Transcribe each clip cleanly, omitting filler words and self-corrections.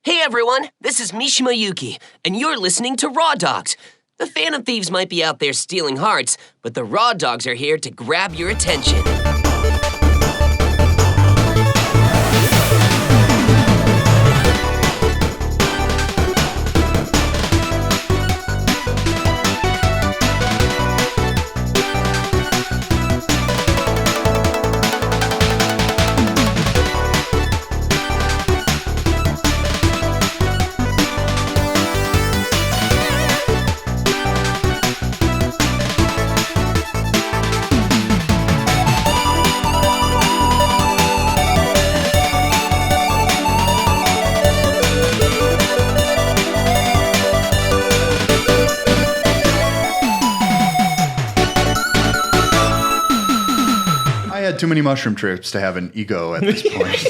Hey everyone, this is Mishima Yuki, and you're listening to Raw Dogs. The Phantom Thieves might be out there stealing hearts, but the Raw Dogs are here to grab your attention. Too many mushroom trips to have an ego at this point.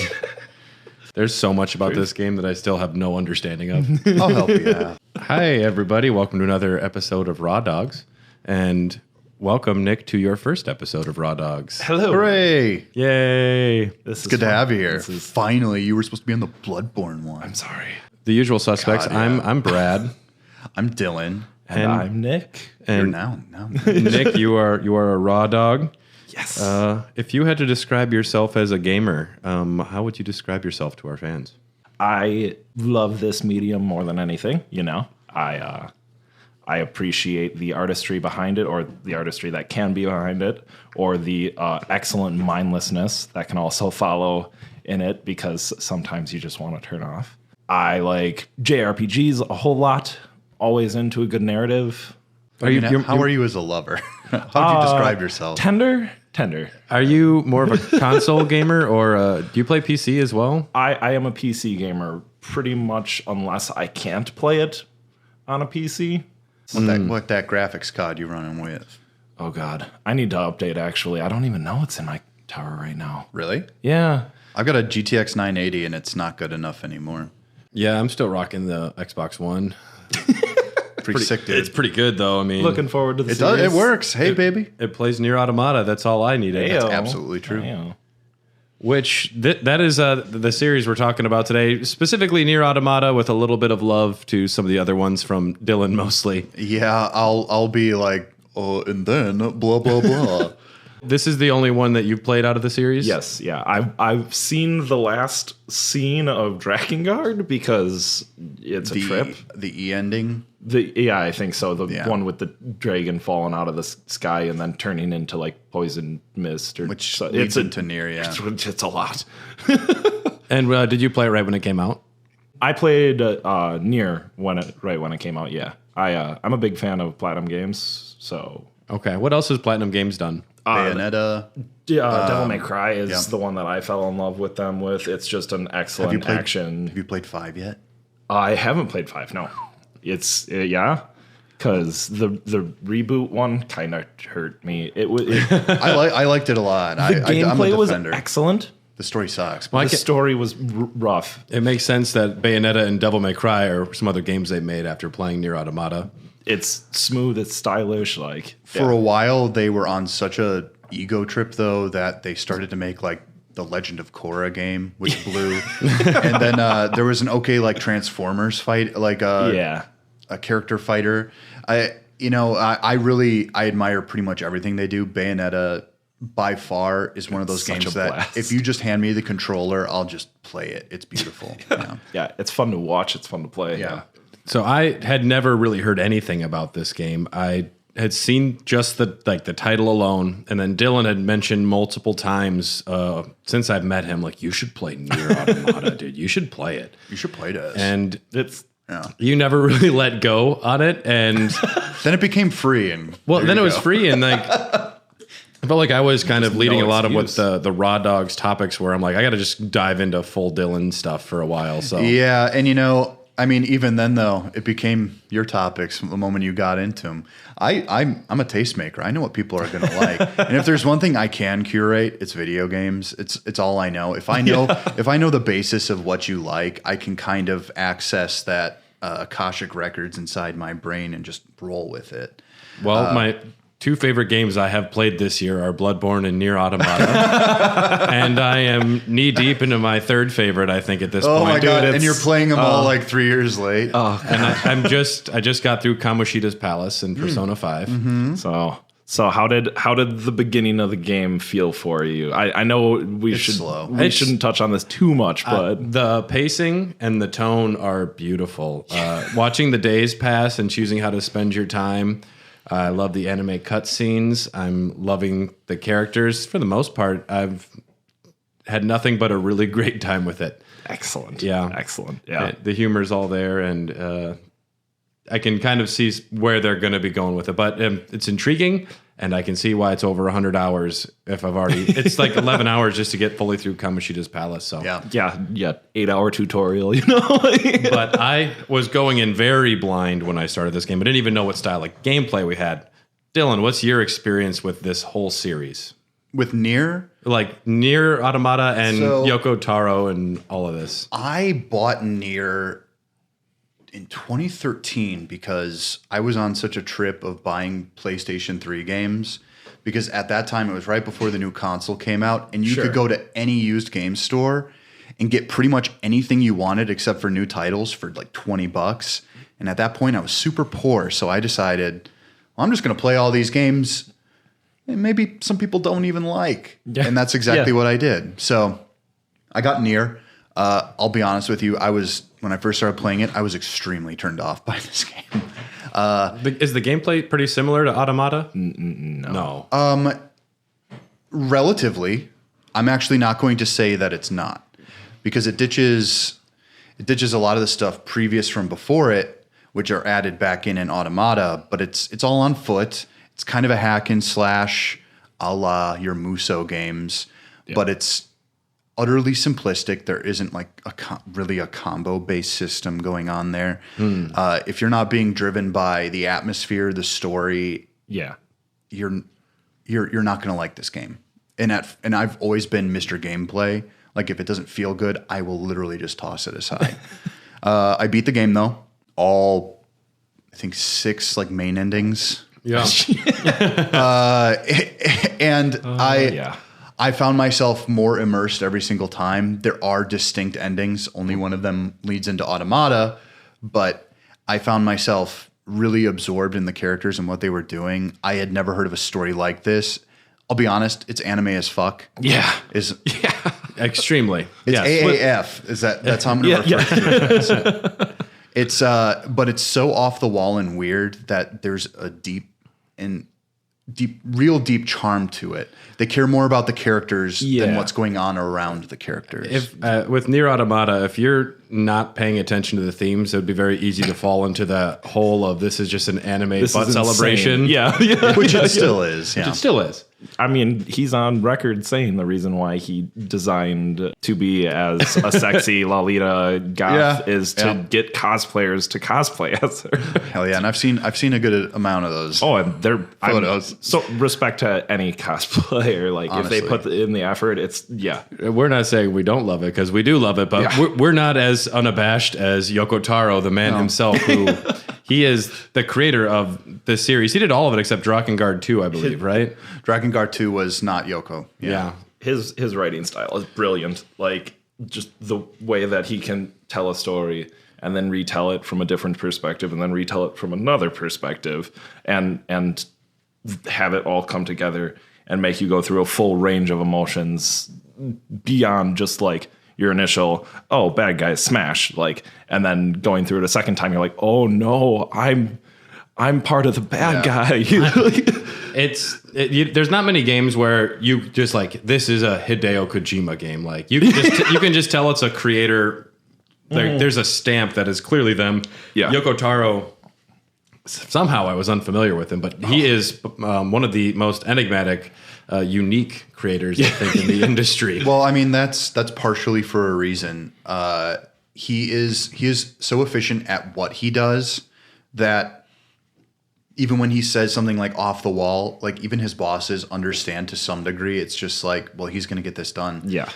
There's so much about this game that I still have no understanding of. I'll help you out. Hi, everybody. Welcome to another episode of Raw Dogs. And welcome, Nick, to your first episode of Raw Dogs. Hello. Hooray. Yay. It's good to have you here. Finally, you were supposed to be on the Bloodborne one. I'm sorry. The usual suspects. God, yeah. I'm Brad. I'm Dylan. And I'm Nick. You're And now. Nick, you are a raw dog. Yes. If you had to describe yourself as a gamer, how would you describe yourself to our fans? I love this medium more than anything. You know, I appreciate the artistry behind it, or the artistry that can be behind it, or the excellent mindlessness that can also follow in it, because sometimes you just want to turn off. I like JRPGs a whole lot. Always into a good narrative. How are you as a lover? How would you describe yourself? Tender. Are you more of a console gamer, or do you play PC as well? I am a PC gamer pretty much, unless I can't play it on a PC. What that graphics card you running with? Oh, God. I need to update, actually. I don't even know what's in my tower right now. Really? Yeah. I've got a GTX 980 and it's not good enough anymore. Yeah, I'm still rocking the Xbox One. Pretty sick, dude. It's pretty good, though. I mean, Looking forward to the It series. does. It works. Hey, baby. It plays NieR Automata. That's all I needed. Ayo. Absolutely true. Ayo. Which that is the series we're talking about today, specifically NieR Automata, with a little bit of love to some of the other ones from Dylan mostly. Yeah, I'll be like, oh, and then blah blah blah. This is the only one that you've played out of the series? Yes, yeah. I've seen the last scene of Drakengard because it's a trip. The E ending. I think so. The one with the dragon falling out of the sky and then turning into like poison mist, Which so leads into NieR, yeah. It's a lot. And did you play it right when it came out? I played NieR when it came out. Yeah, I'm a big fan of Platinum Games. So Okay, what else has Platinum Games done? Bayonetta. Devil May Cry is the one that I fell in love with them with. It's just an excellent action. Have you played 5 yet? I haven't played 5. No, it's because the reboot one kind of hurt me. I liked it a lot. The gameplay was excellent. The story sucks. The story was rough. It makes sense that Bayonetta and Devil May Cry are some other games they made after playing NieR Automata. It's smooth. It's stylish. For a while, they were on such a ego trip though that they started to make like the Legend of Korra game, which blew. And then there was an Transformers fight, a character fighter. I admire pretty much everything they do. Bayonetta by far is one of those games that if you just hand me the controller, I'll just play it. It's beautiful. Yeah, it's fun to watch. It's fun to play. Yeah. So I had never really heard anything about this game. I had seen just the title alone, and then Dylan had mentioned multiple times since I've met him, like, you should play NieR Automata, dude. You should play it. You should play this. And you never really let go on it, and then it became free, and then it was free, and like I felt like I was kind of leading a lot of what the Raw Dogs topics were. I'm like, I got to just dive into full Dylan stuff for a while. So yeah, and I mean, even then, though, it became your topics the moment you got into them. I'm a tastemaker. I know what people are going to like, and if there's one thing I can curate, it's video games. It's all I know. If I know the basis of what you like, I can kind of access that Akashic records inside my brain and just roll with it. Well, two favorite games I have played this year are Bloodborne and NieR Automata. And I am knee deep into my third favorite, I think, at this point. Oh my God. Dude, and you're playing them all like 3 years late. and I just got through Kamoshida's Palace in Persona 5. Mm-hmm. So how did the beginning of the game feel for you? I know we shouldn't touch on this too much, but The pacing and the tone are beautiful. Watching the days pass and choosing how to spend your time. I love the anime cutscenes. I'm loving the characters. For the most part, I've had nothing but a really great time with it. excellent. Yeah. Excellent. Yeah. The humor's all there, and I can kind of see where they're going to be going with it. But it's intriguing, and I can see why it's over 100 hours if I've already... It's like 11 hours just to get fully through Kamoshida's Palace. So Yeah. 8-hour tutorial, But I was going in very blind when I started this game. I didn't even know what style of gameplay we had. Dylan, what's your experience with this whole series? With NieR, Like NieR Automata and So- Yoko Taro and all of this. I bought NieR in 2013 because I was on such a trip of buying PlayStation 3 games, because at that time it was right before the new console came out, and you could go to any used game store and get pretty much anything you wanted except for new titles for like $20. And at that point I was super poor, so I decided, well, I'm just going to play all these games and maybe some people don't even like. Yeah. And that's exactly Yeah. what I did. So I got NieR. I'll be honest with you. When I first started playing it, I was extremely turned off by this game. Is the gameplay pretty similar to Automata? No. Relatively, I'm actually not going to say that it's not, because it ditches a lot of the stuff previous from before it, which are added back in Automata. But it's all on foot. It's kind of a hack and slash a la your Muso games, but it's utterly simplistic. There isn't like really a combo-based system going on there. If you're not being driven by the atmosphere, the story, Yeah. you're not going to like this game. And I've always been Mr. Gameplay. Like, if it doesn't feel good, I will literally just toss it aside. I beat the game though. All, I think 6 like main endings. Yeah. And Yeah. I found myself more immersed every single time. There are distinct endings. Only one of them leads into Automata, but I found myself really absorbed in the characters and what they were doing. I had never heard of a story like this. I'll be honest, it's anime as fuck. Yeah. Extremely. It's Yes. AAF. That's how I'm going to refer to it. So, it's but it's so off the wall and weird that there's a real deep charm to it. They care more about the characters than what's going on around the characters. If with NieR Automata, if you're not paying attention to the themes, it would be very easy to fall into the hole of this is just an anime butt is celebration. insane. Yeah. Which it still is. Yeah. It still is. I mean, he's on record saying the reason why he designed to be as a sexy Lolita goth is to get cosplayers to cosplay as her. Hell yeah, and I've seen a good amount of those. Oh, and they're Photos. So respect to any cosplayer. Like Honestly. if they put in the effort, it's We're not saying we don't love it because we do love it, but we're not as unabashed as Yoko Taro, the man himself, who he is the creator of the series. He did all of it except Drakengard 2, I believe, right? Drakengard 2 was not Yoko. Yeah. his writing style is brilliant. Like just the way that he can tell a story and then retell it from a different perspective and then retell it from another perspective and have it all come together and make you go through a full range of emotions beyond just like your initial, oh, bad guys smash, like, and then going through it a second time, you're like, oh no, I'm part of the bad guy. There's not many games where you just like, this is a Hideo Kojima game. Like you can just tell it's a creator. There's a stamp that is clearly them. Yeah. Yoko Taro, somehow I was unfamiliar with him, but he is one of the most enigmatic, unique creators, I think, in the industry. Well, I mean, that's partially for a reason. He is so efficient at what he does that even when he says something like off the wall, like even his bosses understand to some degree. It's just like, well, he's going to get this done. Yeah.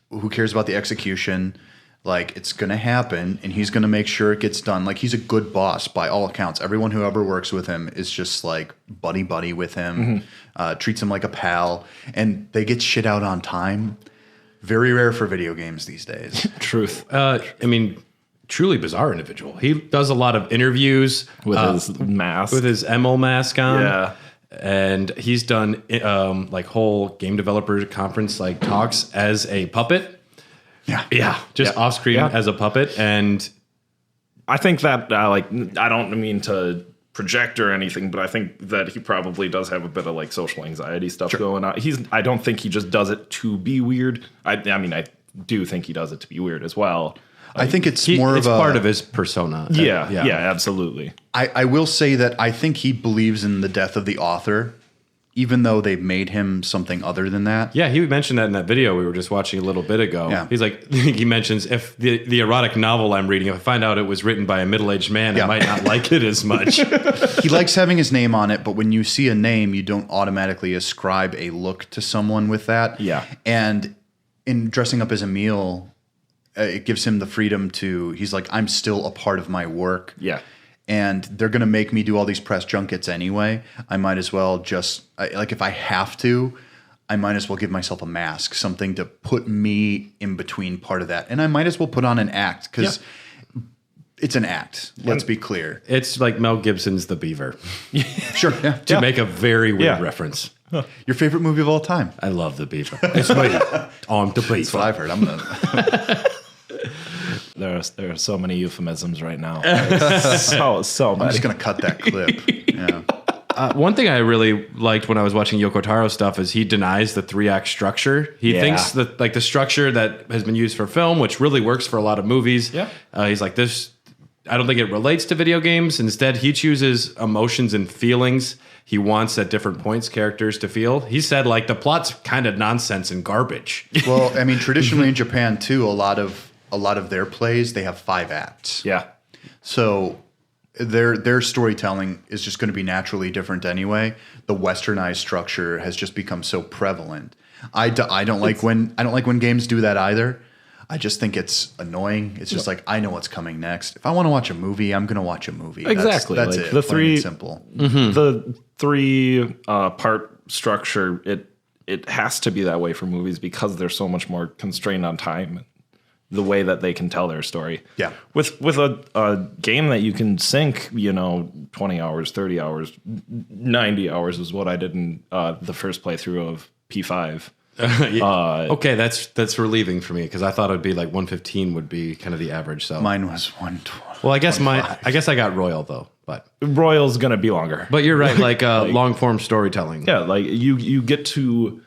Who cares about the execution? Like, it's going to happen, and he's going to make sure it gets done. Like, he's a good boss by all accounts. Everyone who ever works with him is just, like, buddy with him, treats him like a pal, and they get shit out on time. Very rare for video games these days. Truth. I mean, truly bizarre individual. He does a lot of interviews With his mask. with his ML mask on. Yeah. And he's done like whole game developer conference like talks as a puppet. Yeah, just off screen as a puppet. And I think that, I don't mean to project or anything, but I think that he probably does have a bit of like social anxiety stuff going on. I don't think he just does it to be weird. I mean, I do think he does it to be weird as well. I think it's part of his persona. Yeah, absolutely. I will say that I think he believes in the death of the author, even though they've made him something other than that. Yeah, he mentioned that in that video we were just watching a little bit ago. Yeah. He's like, he mentions if the erotic novel I'm reading, if I find out it was written by a middle-aged man, I might not like it as much. He likes having his name on it, but when you see a name, you don't automatically ascribe a look to someone with that. Yeah. And in dressing up as a meal, it gives him the freedom to, he's like, I'm still a part of my work. Yeah. And they're going to make me do all these press junkets anyway. I might as well just, like, if I have to, I might as well give myself a mask, something to put me in between part of that. And I might as well put on an act because it's an act. Let's be clear. It's like Mel Gibson's The Beaver. Sure. Yeah. To make a very weird reference. Your favorite movie of all time? I love The Beaver. It's me. I'm the Beaver. That's what I've heard. I'm gonna. There are so many euphemisms right now. so I'm many. just gonna cut that clip. Yeah. One thing I really liked when I was watching Yoko Taro stuff is he denies the 3-act structure. He thinks that like the structure that has been used for film, which really works for a lot of movies. Yeah. He's like this. I don't think it relates to video games. Instead, he chooses emotions and feelings he wants at different points characters to feel. He said like the plot's kind of nonsense and garbage. Well, I mean, traditionally in Japan too, a lot of their plays, they have 5 acts. Yeah. So their storytelling is just going to be naturally different anyway. The westernized structure has just become so prevalent. I don't like when games do that either. I just think it's annoying. It's just like, I know what's coming next. If I want to watch a movie, I'm going to watch a movie. Exactly. That's like it. The Plain and simple. The 3 part structure. It has to be that way for movies because they're so much more constrained on time. The way that they can tell their story. Yeah. With a game that you can sink, 20 hours, 30 hours, 90 hours is what I did in the first playthrough of P5. Okay, that's relieving for me because I thought it'd be like 115 would be kind of the average. So Mine was 120. well, I guess I got Royal though, but Royal's gonna be longer. you're right, like long form storytelling. Yeah, like you get to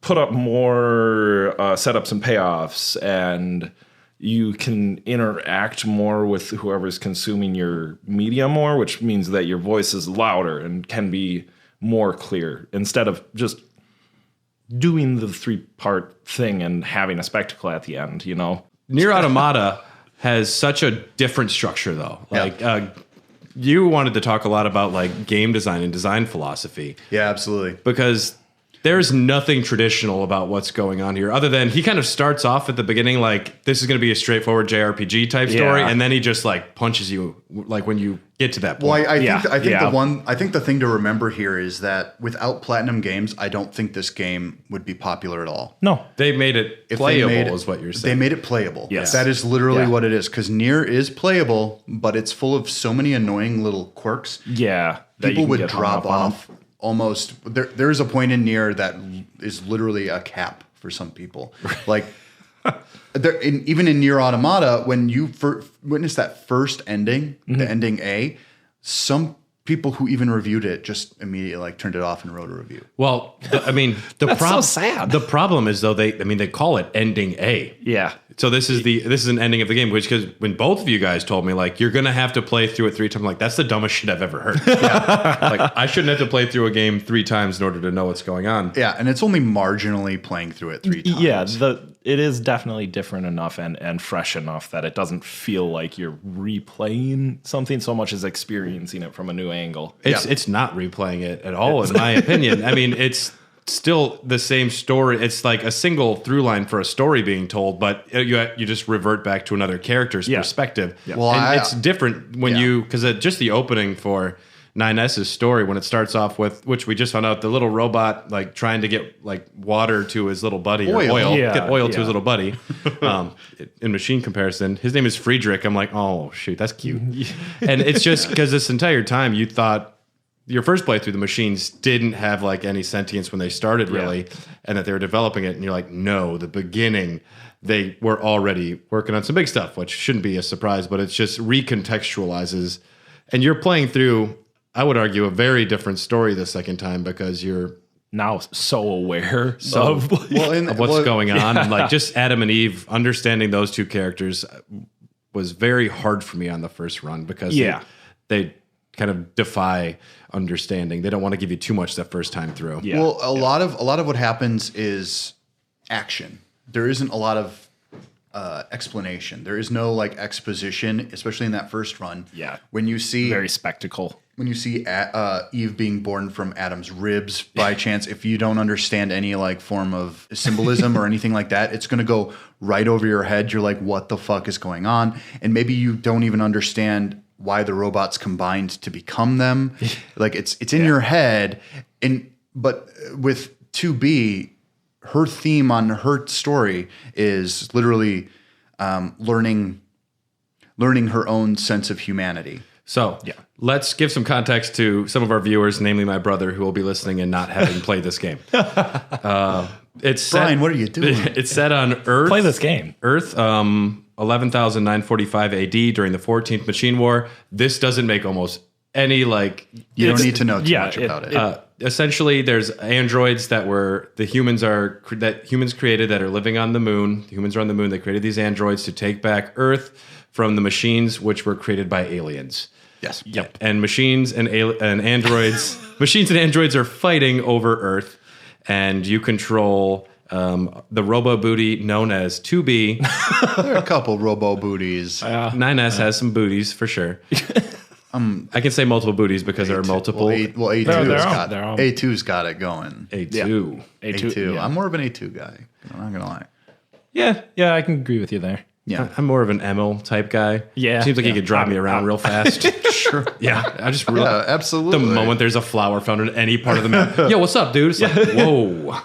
put up more setups and payoffs, and you can interact more with whoever's consuming your media more, which means that your voice is louder and can be more clear instead of just doing the 3-part thing and having a spectacle at the end, NieR Automata has such a different structure though. Like you wanted to talk a lot about like game design and design philosophy. Yeah, absolutely. Because there's nothing traditional about what's going on here other than he kind of starts off at the beginning like this is going to be a straightforward JRPG type story, and then he just like punches you like when you get to that point. Well, I think the thing to remember here is that without Platinum Games, I don't think this game would be popular at all. No. They made it playable is what you're saying. They made it playable. Yes. That is literally what it is, because NieR is playable, but it's full of so many annoying little quirks. Yeah. People would drop off almost. There's a point in NieR that is literally a cap for some people. Like, even in NieR Automata, when you witness that first ending, the ending A, some people who even reviewed it just immediately like turned it off and wrote a review. Well, the so sad. The problem is though they call it ending A. Yeah. So this is an ending of the game, which because when both of you guys told me like you're gonna have to play through it 3 times, I'm like that's the dumbest shit I've ever heard. Like I shouldn't have to play through a game 3 times in order to know what's going on. Yeah, and it's only marginally playing through it 3 times. Yeah, it is definitely different enough and fresh enough that it doesn't feel like you're replaying something so much as experiencing it from a new angle. It's not replaying it at all, in my opinion. I mean, still the same story. It's like a single through line for a story being told, but you just revert back to another character's perspective. Yeah. Well, and it's different when yeah. because just the opening for 9S's story, when it starts off with, which we just found out, the little robot like trying to get like water to his little buddy, or oil, Yeah, get oil to yeah. his little buddy. In machine comparison, his name is Friedrich. I'm like, oh shoot, that's cute. And it's just because this entire time you thought your first playthrough, the machines didn't have like any sentience when they started, really, and that they were developing it. And you're like, no, the beginning, they were already working on some big stuff, which shouldn't be a surprise, but it's just recontextualizes. And you're playing through, I would argue, a very different story the second time because you're now so aware of what's going on. Yeah. And like just Adam and Eve, understanding those two characters was very hard for me on the first run because they kind of defy understanding. They don't want to give you too much that first time through. Yeah. Well, a lot of what happens is action. There isn't a lot of explanation. There is no like exposition, especially in that first run. Yeah. When you see Very spectacle. when you see Eve being born from Adam's ribs by chance, if you don't understand any like form of symbolism or anything like that, it's going to go right over your head. You're like, what the fuck is going on? And maybe you don't even understand why the robots combined to become them. Like it's in your head. But with 2B, her theme on her story is literally learning her own sense of humanity. So let's give some context to some of our viewers, namely my brother, who will be listening and not having played this game. It's Brian, what are you doing? It's set on Earth. Play this game. Earth, 11,945 AD during the 14th Machine War. This doesn't make almost any like. You don't need to know too much about it. Essentially, there's androids that humans created that are living on the moon. The humans are on the moon. They created these androids to take back Earth from the machines, which were created by aliens. Yes. Yep. And machines and androids, machines and androids are fighting over Earth, and you control the robo booty known as 2B. There are a couple robo booties. 9S has some booties for sure. I can say multiple booties because there are multiple. A2's got it going. A2. A2. Yeah. I'm more of an A2 guy. I'm not gonna lie. Yeah, I can agree with you there. Yeah. I'm more of an ML type guy. Yeah. Seems like he could drive me around real fast. Sure. Yeah. I just Yeah, absolutely. The moment there's a flower found in any part of the map. Yo, what's up, dude? It's like, whoa.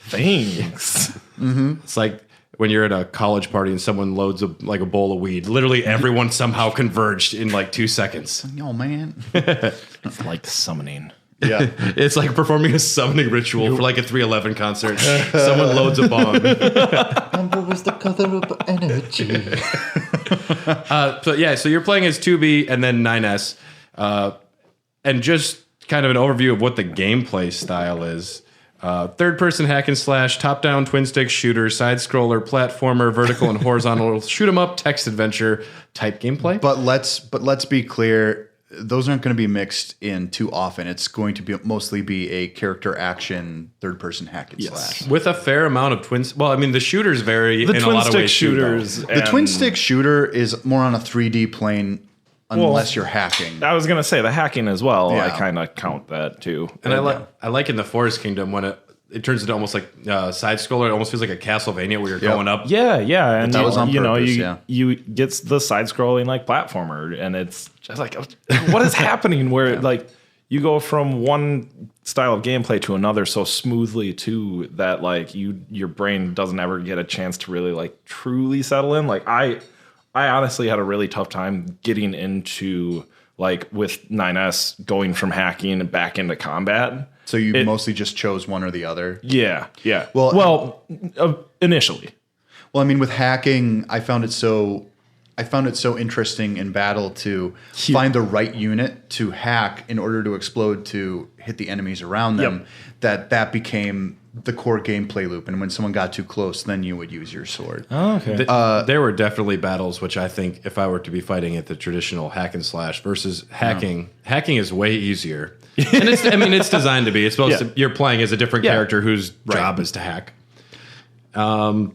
Thanks. It's like when you're at a college party and someone loads a bowl of weed. Literally everyone somehow converged in like 2 seconds. Oh man. It's like summoning. Yeah. It's like performing a summoning ritual for like a 311 concert. Someone loads a bong. Amber was the color of energy. So you're playing as 2B and then 9S. And just kind of an overview of what the gameplay style is. Third-person hack and slash, top-down twin-stick shooter, side-scroller, platformer, vertical and horizontal shoot-'em-up, text adventure type gameplay. But let's be clear. Those aren't going to be mixed in too often. It's going to mostly be a character action, third-person hack and slash. With a fair amount of twins. Well, I mean, the shooters vary in a lot of ways. Shooters. The twin-stick shooter is more on a 3D plane unless you're hacking. I was gonna say the hacking as well. Yeah. I kind of count that too. And I like in the Forest Kingdom when it turns into almost like side scroller. It almost feels like a Castlevania where you're going up. Yeah, and that was on purpose, you get the side scrolling like platformer, and it's just like, what is happening? Where like you go from one style of gameplay to another so smoothly too that like your brain doesn't ever get a chance to really like truly settle in. Like I honestly had a really tough time getting into like with 9S going from hacking and back into combat. So you mostly just chose one or the other? Yeah. Well, initially. Well, I mean, with hacking, I found it so interesting in battle to find the right unit to hack in order to explode to hit the enemies around them. That became the core gameplay loop. And when someone got too close, then you would use your sword. Oh, okay. There were definitely battles which I think if I were to be fighting at the traditional hack and slash versus hacking, hacking is way easier. And it's designed to be. It's supposed to. You're playing as a different character whose job is to hack. And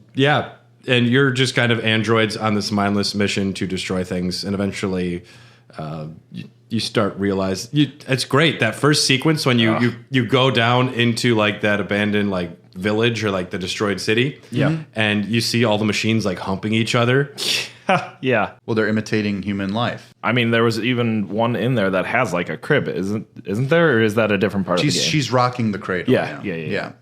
you're just kind of androids on this mindless mission to destroy things, and eventually you start realize it's great that first sequence when you go down into like that abandoned like village or like the destroyed city, and you see all the machines like humping each other. Yeah. Well, they're imitating human life. I mean, there was even one in there that has like a crib, isn't there? Or is that a different part of the game? She's rocking the cradle. Yeah.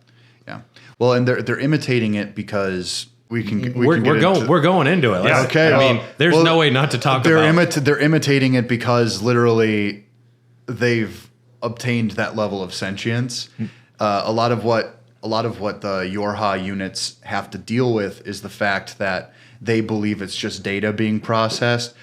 Well, and they're imitating it because we're going into it. Yeah, okay. I mean, there's no way not to talk about. They're imitating it because literally they've obtained that level of sentience. A lot of what the Yorha units have to deal with is the fact that they believe it's just data being processed.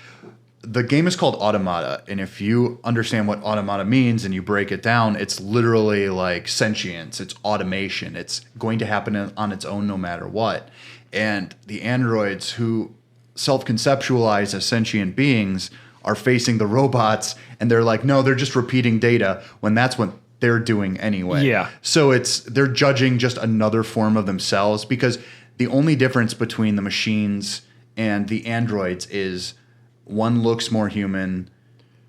The game is called Automata, and if you understand what automata means and you break it down, it's literally like sentience, it's automation. It's going to happen on its own no matter what. And the androids who self-conceptualize as sentient beings are facing the robots, and they're like, no, they're just repeating data, when that's what they're doing anyway. Yeah. So they're judging just another form of themselves, because the only difference between the machines and the androids is one looks more human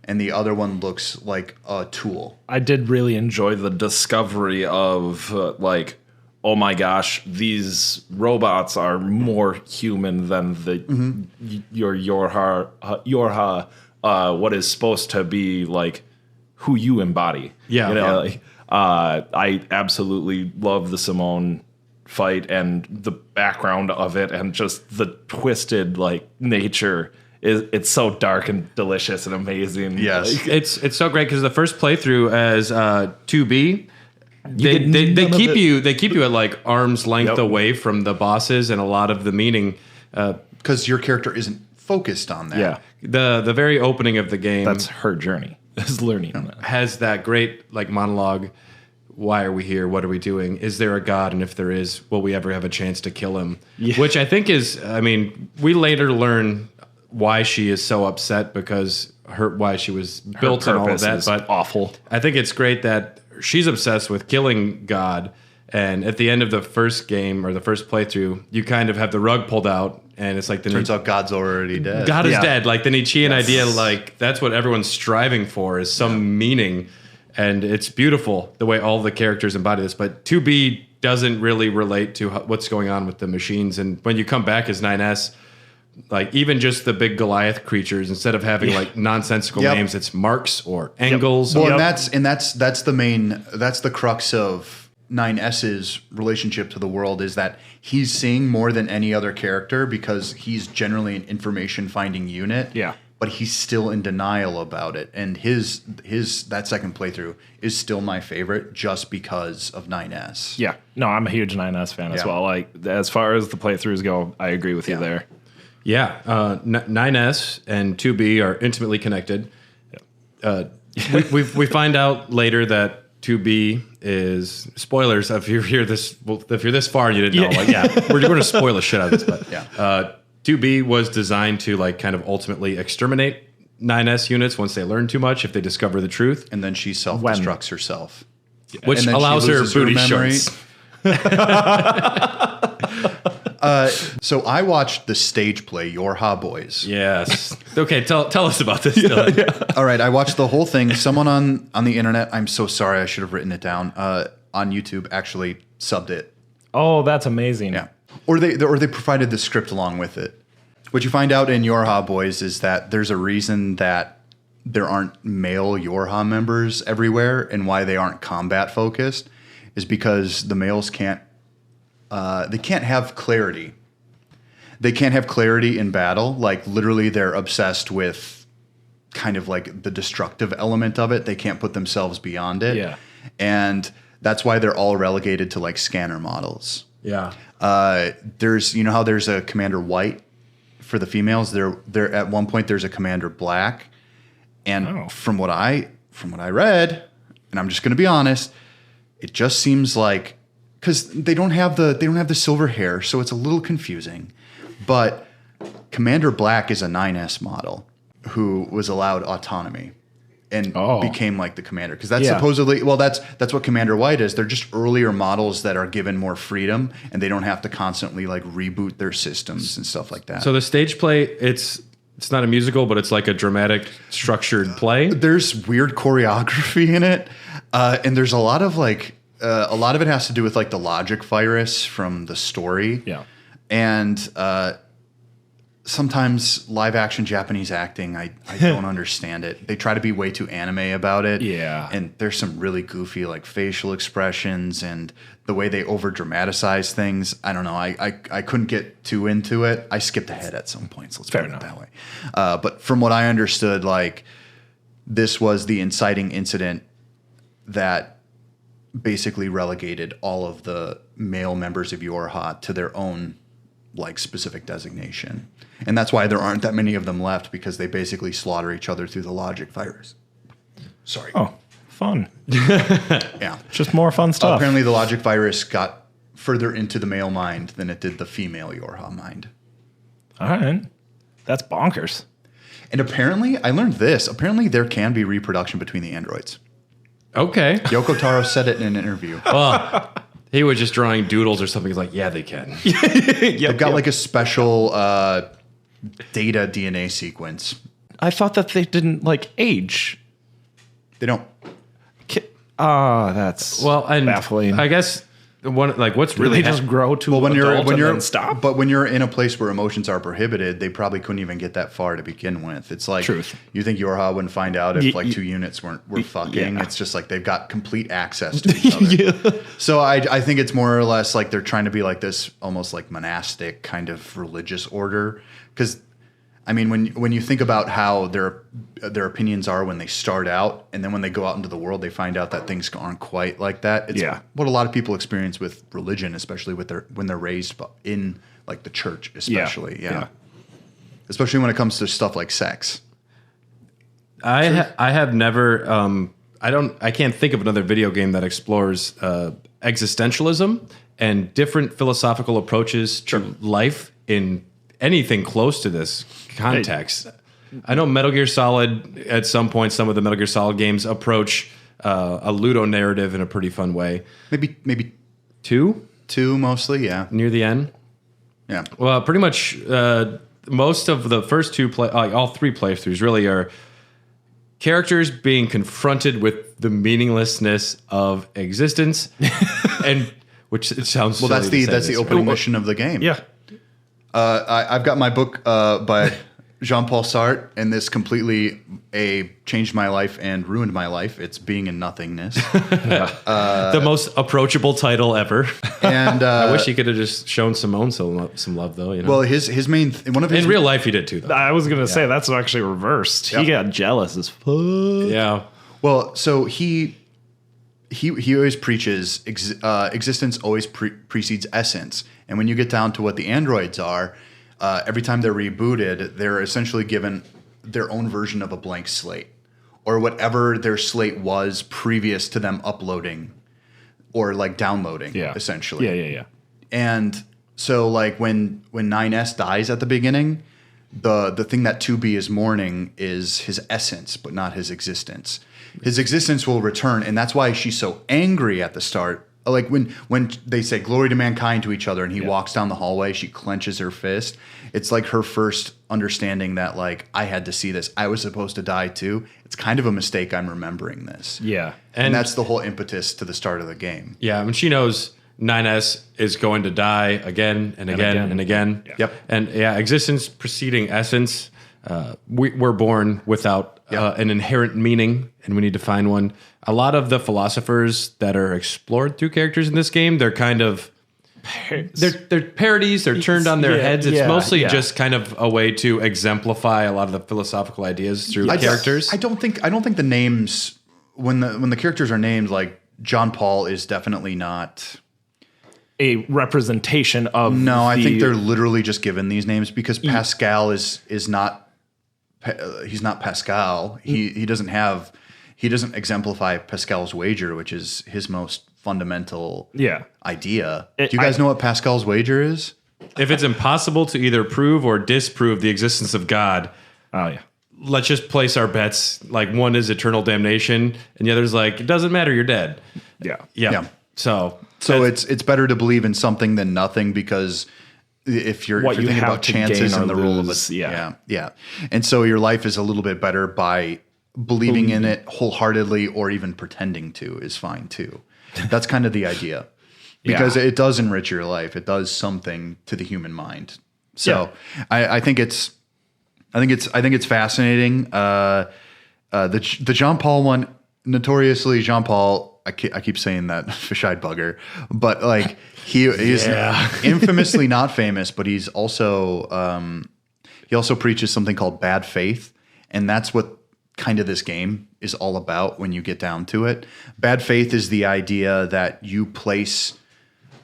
and the other one looks like a tool. I did really enjoy the discovery of like, oh my gosh, these robots are more human than your Yorha, what is supposed to be like who you embody. Yeah. You know, like, I absolutely love the Simone fight and the background of it, and just the twisted like nature. It's so dark and delicious and amazing. Yes. Like, It's so great because the first playthrough as 2B, they keep you at like arm's length away from the bosses, and a lot of the meaning Because your character isn't focused on that. yeah, the very opening of the game that's her journey. Is learning that. has that great like monologue. Why are we here? What are we doing? Is there a God? And if there is, will we ever have a chance to kill him? Yeah. Which I think is, I mean, we later learn why she is so upset, because why she was built and all of that. But awful. I think it's great that she's obsessed with killing God. And at the end of the first game or the first playthrough, you kind of have the rug pulled out, and it's like Turns out God's already dead. God is Yeah. dead. Like the Nietzschean idea, like that's what everyone's striving for, is some meaning. And it's beautiful the way all the characters embody this. But 2B doesn't really relate to what's going on with the machines. And when you come back as 9S, like even just the big Goliath creatures, instead of having like nonsensical names, it's marks or angles. Well, and that's the crux of 9S's relationship to the world, is that he's seeing more than any other character, because he's generally an information finding unit. Yeah. But he's still in denial about it. And his that second playthrough is still my favorite, just because of 9S. Yeah. No, I'm a huge 9S fan as Yeah. well. Like, as far as the playthroughs go, I agree with you there. Yeah, 9S and 2B are intimately connected. We find out later that 2B is, spoilers if you're here this, well, if you're this far and you didn't know, we're going to spoil the shit out of this. But 2B was designed to like kind of ultimately exterminate 9S units once they learn too much, if they discover the truth, And then she self-destructs herself. which And then she allows her loses her booty memory. shorts. So I watched the stage play Yorha Boys. Yes. Okay, tell us about this. Dylan. All right, I watched the whole thing. Someone on the internet, I'm so sorry, I should have written it down, on YouTube actually subbed it. Oh, that's amazing. Yeah. Or they provided the script along with it. What you find out in Yorha Boys is that there's a reason that there aren't male Yorha members everywhere, and why they aren't combat focused is because the males can't have clarity. They can't have clarity in battle. Like literally they're obsessed with kind of like the destructive element of it. They can't put themselves beyond it. Yeah. And that's why they're all relegated to like scanner models. Yeah. There's, you know how there's a Commander White for the females? There at one point there's a Commander Black. And from what I read, and I'm just going to be honest, it just seems like, because they don't have the silver hair, so it's a little confusing. But Commander Black is a 9S model who was allowed autonomy and became like the commander, because that's supposedly, well, that's what Commander White is. They're just earlier models that are given more freedom, and they don't have to constantly like reboot their systems and stuff like that. So the stage play, it's it's not a musical, but it's like a dramatic structured play. There's weird choreography in it, and there's a lot of a lot of it has to do with like the logic virus from the story. Yeah. And sometimes live action Japanese acting, I don't understand it. They try to be way too anime about it. Yeah. And there's some really goofy like facial expressions and the way they over dramatize things. I don't know. I couldn't get too into it. I skipped ahead at some points. Let's put it that way. But from what I understood, like this was the inciting incident that basically relegated all of the male members of Yorha to their own like specific designation. And that's why there aren't that many of them left, because they basically slaughter each other through the logic virus. Sorry. Oh, fun. Yeah. Just more fun stuff. Apparently the logic virus got further into the male mind than it did the female Yorha mind. All right. That's bonkers. And apparently, I learned this. Apparently there can be reproduction between the androids. Okay. Yoko Taro said it in an interview. Well, he was just drawing doodles or something. He's like, yeah, they can. They've got like a special data DNA sequence. I thought that they didn't like age. They don't. That's And baffling. I guess what's Really, really they just grow to When you're and then stop. But when you're in a place where emotions are prohibited, they probably couldn't even get that far to begin with. It's like Truth. You think Yorha wouldn't find out if like two units were fucking. Yeah. It's just like they've got complete access to each other. So I think it's more or less like they're trying to be like this almost like monastic kind of religious order. Because I mean, when you think about how their opinions are when they start out, and then when they go out into the world, they find out that things aren't quite like that. It's what a lot of people experience with religion, especially when they're raised in like the church, especially. Yeah. Especially when it comes to stuff like sex. I have never. I can't think of another video game that explores existentialism and different philosophical approaches to life in anything close to this context. I know Metal Gear Solid, at some point, some of the Metal Gear Solid games approach a Ludo narrative in a pretty fun way. Maybe two mostly, yeah. Near the end. Yeah. Well, pretty much most of the first all three playthroughs really are characters being confronted with the meaninglessness of existence, and which it sounds well. That's the opening mission of the game. Yeah. I've got my book by Jean-Paul Sartre, and this completely changed my life and ruined my life. It's Being in Nothingness. The most approachable title ever. And I wish he could have just shown Simone some love, though. You know? Well, his main one of his in real life he did too, though. I was gonna say that's actually reversed. He got jealous as fuck. Yeah. Well, so he always preaches existence always precedes essence. And when you get down to what the androids are, every time they're rebooted, they're essentially given their own version of a blank slate, or whatever their slate was previous to them uploading or like downloading, essentially. Yeah. And so like when 9S dies at the beginning, the thing that 2B is mourning is his essence, but not his existence. His existence will return, and that's why she's so angry at the start. Like when they say glory to mankind to each other and he walks down the hallway, she clenches her fist. It's like her first understanding that like, I had to see this. I was supposed to die too. It's kind of a mistake I'm remembering this. Yeah. And that's the whole impetus to the start of the game. Yeah, I mean, she knows 9S is going to die again and again and again. Yeah. Yep. And existence preceding essence. We're born without an inherent meaning, and we need to find one. A lot of the philosophers that are explored through characters in this game, they're kind of they're parodies. They're turned on their heads. It's mostly just kind of a way to exemplify a lot of the philosophical ideas through characters. I don't think the names when the characters are named, like John Paul is definitely not a representation of. No, I think they're literally just given these names because Pascal is not. He's not Pascal. He doesn't exemplify Pascal's wager, which is his most fundamental idea. Do you guys know what Pascal's wager is? If it's impossible to either prove or disprove the existence of God, let's just place our bets. Like one is eternal damnation, and the other's like it doesn't matter, you're dead. Yeah. So it's better to believe in something than nothing because if you're What you thinking have about to chances gain and or the role of lose, yeah. And so your life is a little bit better by believing in it wholeheartedly, or even pretending to is fine too. That's kind of the idea, because it does enrich your life. It does something to the human mind. So I think it's fascinating. The Jean Paul one, notoriously Jean Paul. I keep saying that fish-eyed bugger, but like he's infamously not famous, but he's also he also preaches something called bad faith, and that's what kind of this game is all about when you get down to it. Bad faith is the idea that you place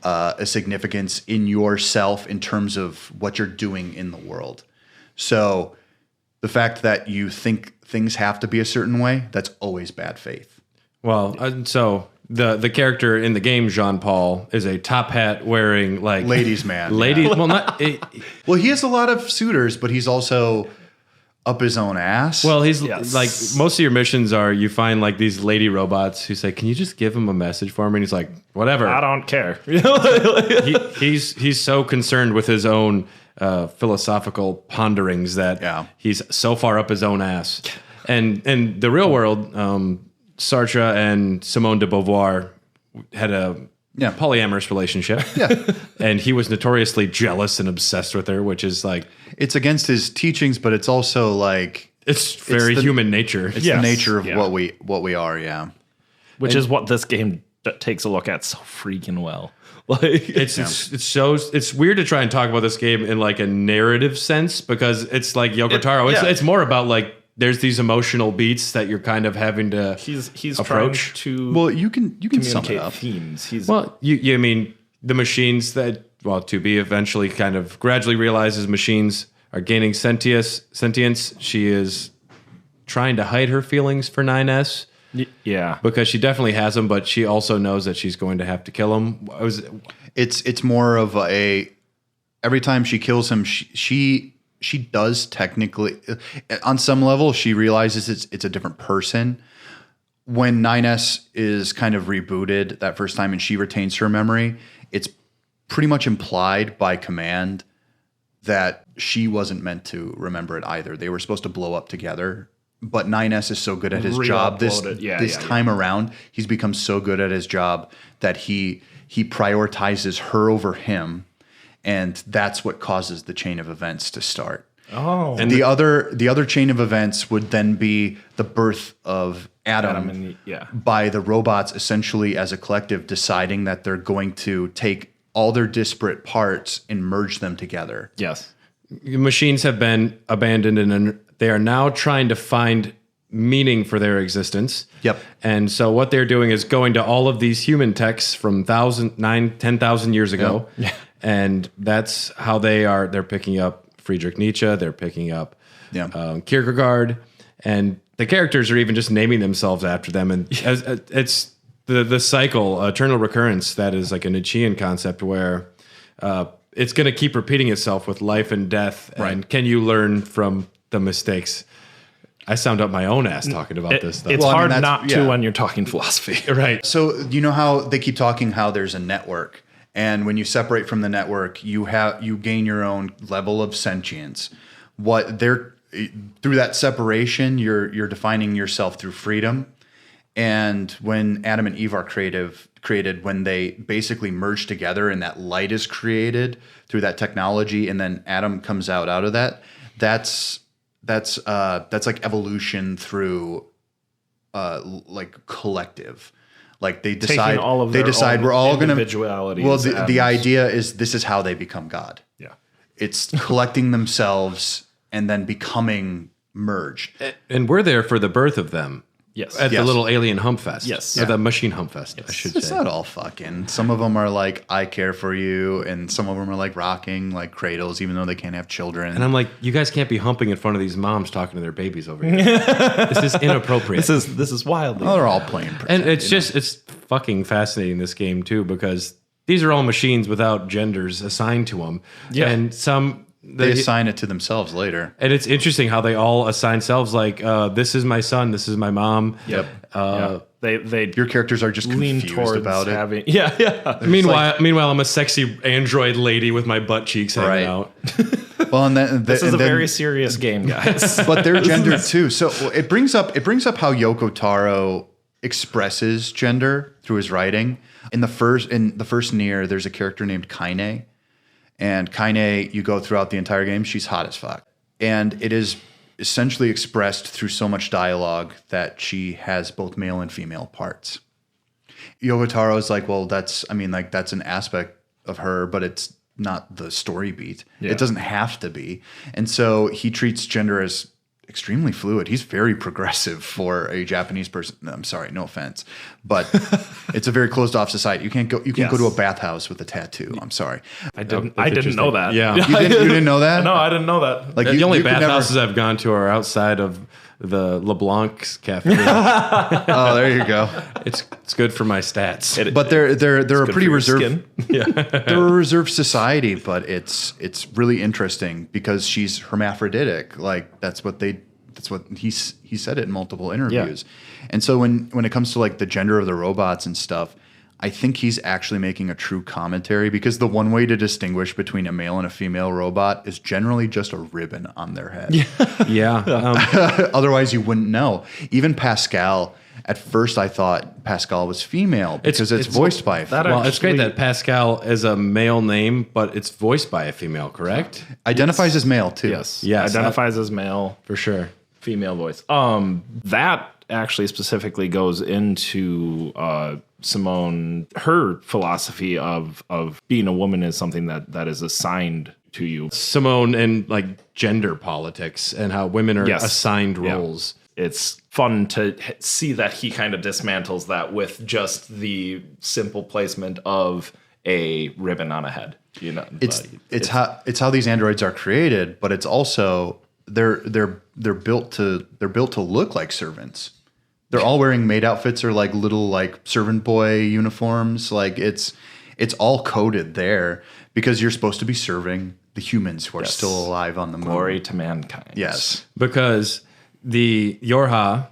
a significance in yourself in terms of what you're doing in the world. So the fact that you think things have to be a certain way, that's always bad faith. Well, so the character in the game, Jean Paul, is a top hat wearing like Ladies' man. Ladies, well, not. Well, he has a lot of suitors, but he's also up his own ass. Well, he's like, most of your missions are you find like these lady robots who say, "Can you just give him a message for me?" And he's like, "Whatever, I don't care." he's so concerned with his own philosophical ponderings that he's so far up his own ass. And in the real world, Sartre and Simone de Beauvoir had a polyamorous relationship. And he was notoriously jealous and obsessed with her, which is like... It's against his teachings, but it's also like... It's very human nature. It's the nature of what we are, Which is what this game takes a look at so freaking well. Like it's weird to try and talk about this game in like a narrative sense, because it's like Yoko Taro. It's more about like, there's these emotional beats that you're kind of having to he's approach. Trying to well, you can sum it up. Themes. You mean the machines that, well, to be eventually kind of gradually realizes machines are gaining sentience. She is trying to hide her feelings for 9S. Yeah, because she definitely has them, but she also knows that she's going to have to kill him. It's more of every time she kills him, she does technically, on some level, she realizes it's a different person. When 9S is kind of rebooted that first time and she retains her memory, it's pretty much implied by command that she wasn't meant to remember it either. They were supposed to blow up together. But 9S is so good at his job this time around. He's become so good at his job that he prioritizes her over him. And that's what causes the chain of events to start. Oh, and the other chain of events would then be the birth of Adam by the robots, essentially as a collective deciding that they're going to take all their disparate parts and merge them together. Yes, machines have been abandoned, and they are now trying to find meaning for their existence. Yep. And so what they're doing is going to all of these human texts from 10,000 years ago. Yep. And that's how they're picking up Friedrich Nietzsche, they're picking up Kierkegaard, and the characters are even just naming themselves after them. And it's the cycle, eternal recurrence, that is like a Nietzschean concept where it's going to keep repeating itself with life and death. And can you learn from the mistakes? I sound up my own ass talking about this stuff. It's hard not to when you're talking philosophy. Right. So you know how they keep talking how there's a network, and when you separate from the network, you gain your own level of sentience. Through that separation, you're defining yourself through freedom. And when Adam and Eve are created, when they basically merge together and that light is created through that technology, and then Adam comes out of that, that's like evolution through like collective. Like they decide we're all going to. Well, the idea is this is how they become God. Yeah, it's collecting themselves and then becoming merged. And we're there for the birth of them. Yes. At the little alien hump fest. Yes. Or the machine hump fest, I should say. It's not all fucking. Some of them are like, I care for you. And some of them are like rocking like cradles, even though they can't have children. And I'm like, you guys can't be humping in front of these moms talking to their babies over here. This is inappropriate. This is wildly. Well, they're all playing pretend, and it's fucking fascinating, this game too, because these are all machines without genders assigned to them. Yeah. And they assign it to themselves later. And it's interesting how they all assign selves, like, this is my son, this is my mom. Yep. Your characters are just lean confused towards about it. having. Yeah. Meanwhile, I'm a sexy android lady with my butt cheeks hanging Right. out. Well, and then This is and a then- very serious game, guys. but they're gendered too. So it brings up how Yoko Taro expresses gender through his writing. In the first NieR, there's a character named Kaine, and Kaine, you go throughout the entire game, she's hot as fuck, and it is essentially expressed through so much dialogue that she has both male and female parts. Yoko Taro is like, well, that's an aspect of her, but it's not the story beat. Yeah. It doesn't have to be. And so he treats gender as extremely fluid. He's very progressive for a Japanese person. I'm sorry, no offense, but it's a very closed off society. You can't go to a bathhouse with a tattoo. I'm sorry. I didn't know that. Yeah. You didn't know that? No, I didn't know that. Like The only you could never- bathhouses I've gone to are outside of the LeBlanc's cafe. Oh, there you go. It's good for my stats. But they're a Good pretty for your reserved. skin. They're a reserved society, but it's really interesting because she's hermaphroditic. Like that's what he said it in multiple interviews. And so when it comes to like the gender of the robots and stuff, I think he's actually making a true commentary because the one way to distinguish between a male and a female robot is generally just a ribbon on their head. Yeah. Otherwise, you wouldn't know. Even Pascal, at first I thought Pascal was female because it's voiced by a female. Well, it's great that Pascal is a male name, but it's voiced by a female, correct? Identifies as male, too. Yes. Yes, Identifies as male, For sure. female voice. That actually specifically goes into Simone, her philosophy of being a woman is something that is assigned to you. Simone and like gender politics and how women are Yes. assigned Yeah. roles. It's fun to see that he kind of dismantles that with just the simple placement of a ribbon on a head. You know, It's how these androids are created, but it's also they're built to look like servants. They're all wearing maid outfits or like little like servant boy uniforms. Like it's all coded there because you're supposed to be serving the humans who are still alive on the moon. glory to mankind. Yes. Because the Yorha,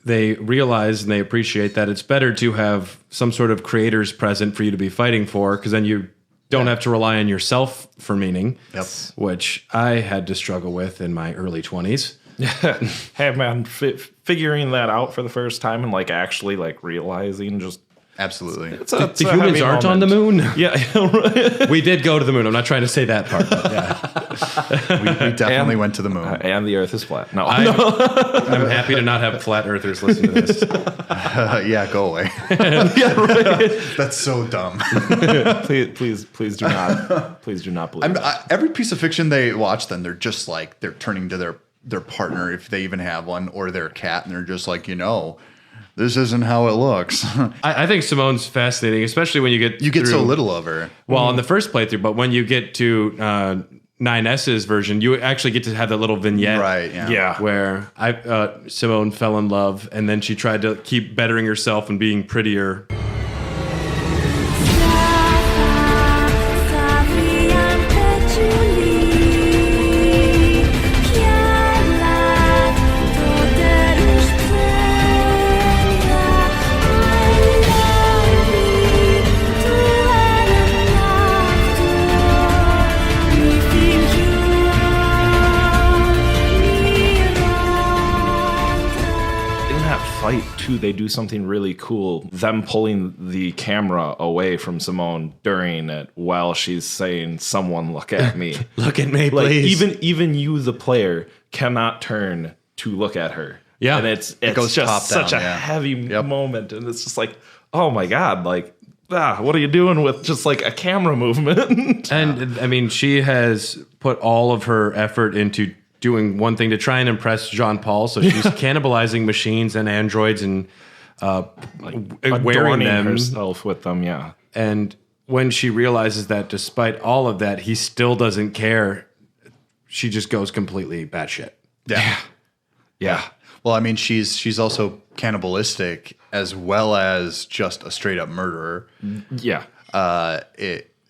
they realize and they appreciate that it's better to have some sort of creators present for you to be fighting for, because then you don't have to rely on yourself for meaning, which I had to struggle with in my early 20s. Hey man, figuring that out for the first time and like actually like realizing just Absolutely. it's The humans aren't on the moon. Yeah, We did go to the moon. I'm not trying to say that part. But yeah. We definitely went to the moon. and the Earth is flat. No, I'm happy to not have flat earthers listen to this. Yeah, go away. That's so dumb. please do not believe. Every piece of fiction they watch, then they're just like they're turning to their partner if they even have one, or their cat, and they're just like, this isn't how it looks. I think Simone's fascinating, especially when you get so through- little of her. Well, in the first playthrough, but when you get to 9S's version, you actually get to have that little vignette, Right, yeah. where Simone fell in love, and then she tried to keep bettering herself and being prettier. Fight too, they do something really cool. Them pulling the camera away from Simone during it while she's saying, "Someone look at me." Look at me, Like please. even you, the player, cannot turn to look at her. Yeah. and it's goes just top such down, a yeah. heavy moment, and it's just like, oh my god, like. What are you doing with just like a camera movement? And I mean, she has put all of her effort into doing one thing to try and impress Jean Paul. So she's cannibalizing machines and androids and wearing Adorning them. herself with them, yeah. And when she realizes that despite all of that, he still doesn't care, she just goes completely batshit. Yeah. Well, I mean, she's also cannibalistic as well as just a straight up murderer. Yeah.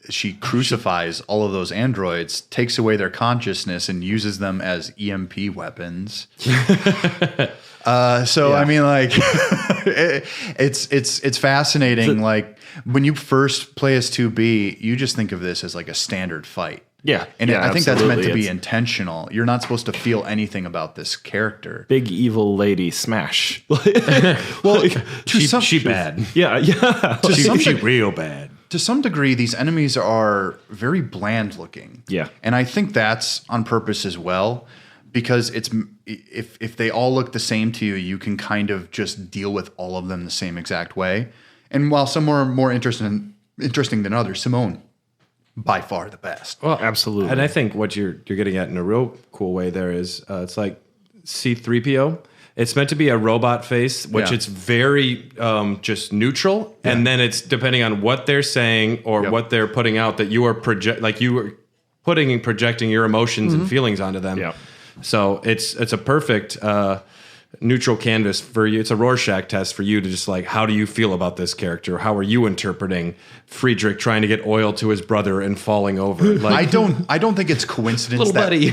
she crucifies all of those androids, takes away their consciousness, and uses them as EMP weapons. I mean, like, it's fascinating. Like, when you first play as 2B, you just think of this as like a standard fight. Yeah. And yeah, I think that's meant to be It's intentional. You're not supposed to feel anything about this character. big evil lady smash. Well, She bad. Yeah. She real bad. To some degree, these enemies are very bland looking. Yeah. And I think that's on purpose as well, because it's if they all look the same to you, you can kind of just deal with all of them the same exact way. And while some are more interesting than others, Simone, by far the best. Well, Absolutely. And I think what you're getting at in a real cool way there is it's like C-3PO. It's meant to be a robot face, which Yeah. it's very just neutral, and then it's depending on what they're saying or what they're putting out that you are projecting your emotions and feelings onto them. Yep. So it's a perfect neutral canvas for you. It's a Rorschach test for you to just like, how do you feel about this character? How are you interpreting Friedrich trying to get oil to his brother and falling over? Like, I don't think it's coincidence little that buddy.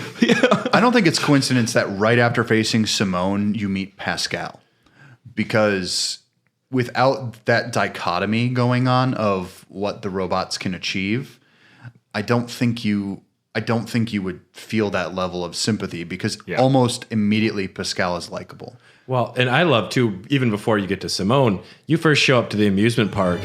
I don't think it's coincidence that right after facing Simone, you meet Pascal, because without that dichotomy going on of what the robots can achieve, I don't think you would feel that level of sympathy, because almost immediately Pascal is likable. Well, and I love too, even before you get to Simone, you first show up to the amusement park.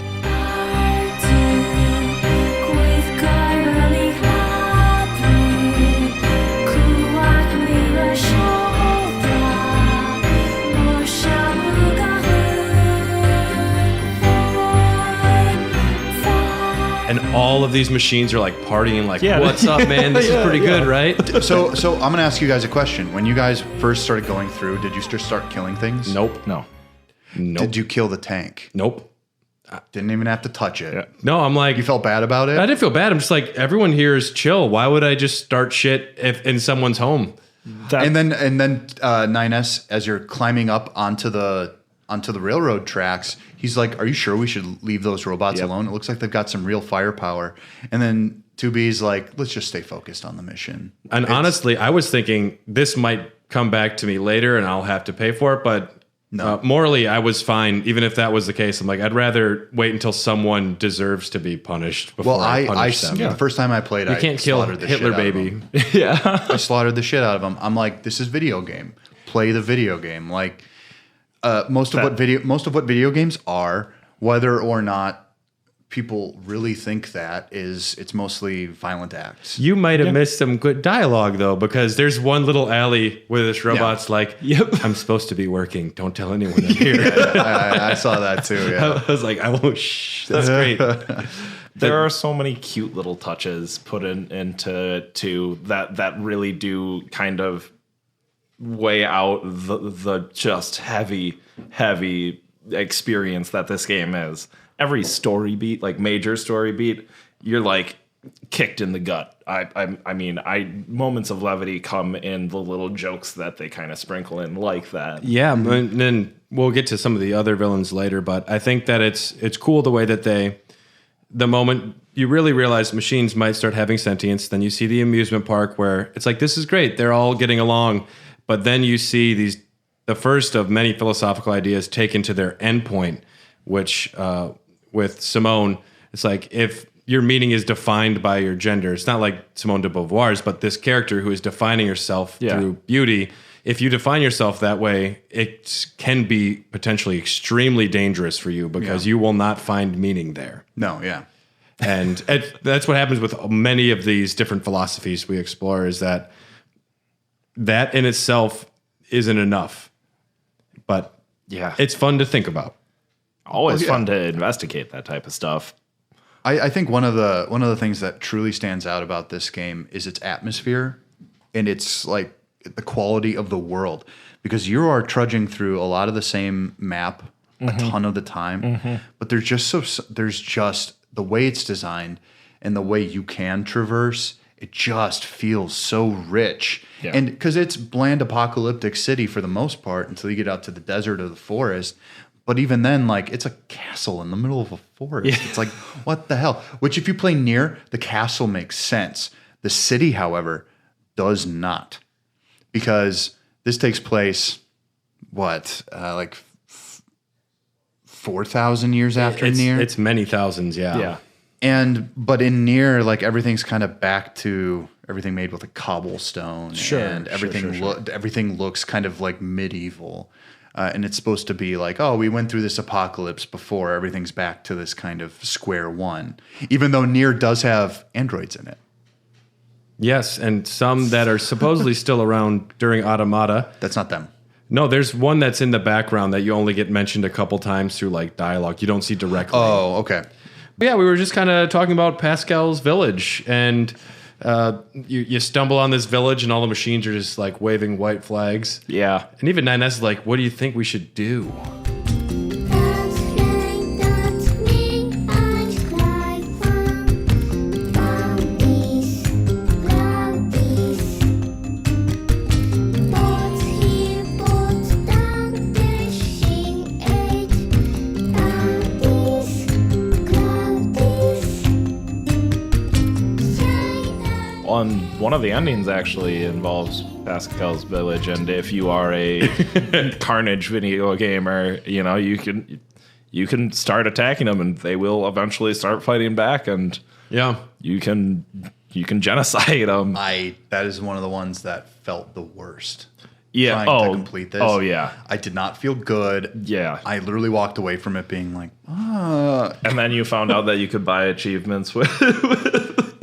And all of these machines are like partying, like, what's up, man? This is pretty good, right? So I'm going to ask you guys a question. When you guys first started going through, did you just start killing things? Nope. No. Did you kill the tank? Nope. Didn't even have to touch it. Yeah. No, I'm like, You felt bad about it? I didn't feel bad. I'm just like, everyone here is chill. Why would I just start shit if in someone's home? And then 9S, as you're climbing up onto the railroad tracks, he's like, "Are you sure we should leave those robots alone? It looks like they've got some real firepower." And then 2B's like, "Let's just stay focused on the mission." And honestly, I was thinking this might come back to me later and I'll have to pay for it. But morally, I was fine, even if that was the case. I'm like, I'd rather wait until someone deserves to be punished before I punish them. The first time I played, You can't kill slaughtered the Hitler, shit out of baby. him. Yeah. I slaughtered the shit out of him. I'm like, this is video game. Play the video game. Like most of what video games are, whether or not people really think that it's mostly violent acts. You might have missed some good dialogue, though, because there's one little alley where this robot's like, I'm supposed to be working. Don't tell anyone I'm here. I saw that too. Yeah. I was like, I won't, shh. That's great. There are so many cute little touches put into that really do kind of weigh out the just heavy experience that this game is. Every story beat, like major story beat, you're like kicked in the gut. I mean, moments of levity come in the little jokes that they kind of sprinkle in like that. Yeah, and then we'll get to some of the other villains later, but I think that it's cool the way that the moment you really realize machines might start having sentience, then you see the amusement park where it's like, this is great, they're all getting along, but then you see the first of many philosophical ideas taken to their endpoint, which with Simone, it's like, if your meaning is defined by your gender, it's not like Simone de Beauvoir's, but this character who is defining herself through beauty. If you define yourself that way, it can be potentially extremely dangerous for you because you will not find meaning there. No, yeah. And that's what happens with many of these different philosophies we explore, is that in itself isn't enough. But it's fun to think about. Always fun to investigate that type of stuff. I think one of the things that truly stands out about this game is its atmosphere, and it's like the quality of the world, because you are trudging through a lot of the same map a ton of the time, but there's just the way it's designed and the way you can traverse, it just feels so rich. Yeah. And because it's bland apocalyptic city for the most part until you get out to the desert or the forest. But even then, like, it's a castle in the middle of a forest. Yeah. It's like, what the hell? Which, if you play NieR, the castle makes sense. The city, however, does not. Because this takes place, 4,000 years after NieR? It's many thousands, yeah. But in NieR, like, everything's kind of back to everything made with a cobblestone. And everything looks kind of like medieval. And it's supposed to be like, oh, we went through this apocalypse before. Everything's back to this kind of square one. Even though NieR does have androids in it. Yes, and some that are supposedly still around during Automata. That's not them. No, there's one that's in the background that you only get mentioned a couple times through like dialogue. You don't see directly. Oh, okay. But yeah, we were just kind of talking about Pascal's village, and you stumble on this village, and all the machines are just like waving white flags. Yeah. And even 9S is like, what do you think we should do? One of the endings actually involves Pascal's village, and if you are a Carnage video gamer, you can start attacking them, and they will eventually start fighting back, and you can genocide them. That is one of the ones that felt the worst. Yeah. Trying to complete this. Oh yeah. I did not feel good. Yeah. I literally walked away from it being like, And then you found out that you could buy achievements with.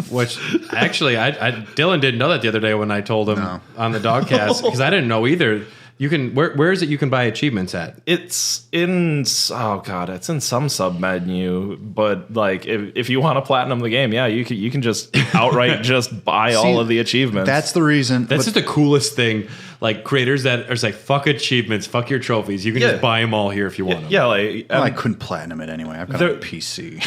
Which actually, Dylan didn't know that the other day when I told him on the Dogcast, because I didn't know either. You can where is it you can buy achievements at? It's in it's in some sub menu, but like if you want to platinum the game, you can just outright just buy all of the achievements. That's the reason. That's just the coolest thing. Like creators that are like, fuck achievements, fuck your trophies. You can just buy them all here if you want them. Yeah, like I couldn't platinum it anyway. I've got a PC.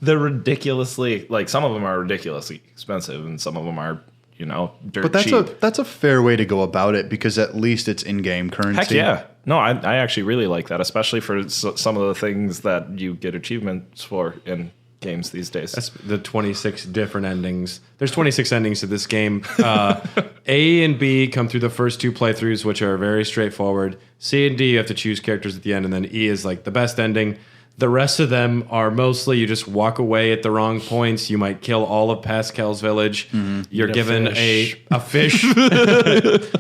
They're ridiculously, like, some of them are ridiculously expensive, and some of them are dirt but cheap. that's a fair way to go about it, because at least it's in-game currency. Heck yeah. No, I actually really like that, especially for some of the things that you get achievements for in games these days. That's the 26 different endings. There's 26 endings to this game. A and B come through the first two playthroughs, which are very straightforward. C and D, you have to choose characters at the end, and then E is like the best ending. The rest of them are mostly you just walk away at the wrong points. You might kill all of Pascal's village. Mm-hmm. You're given a fish.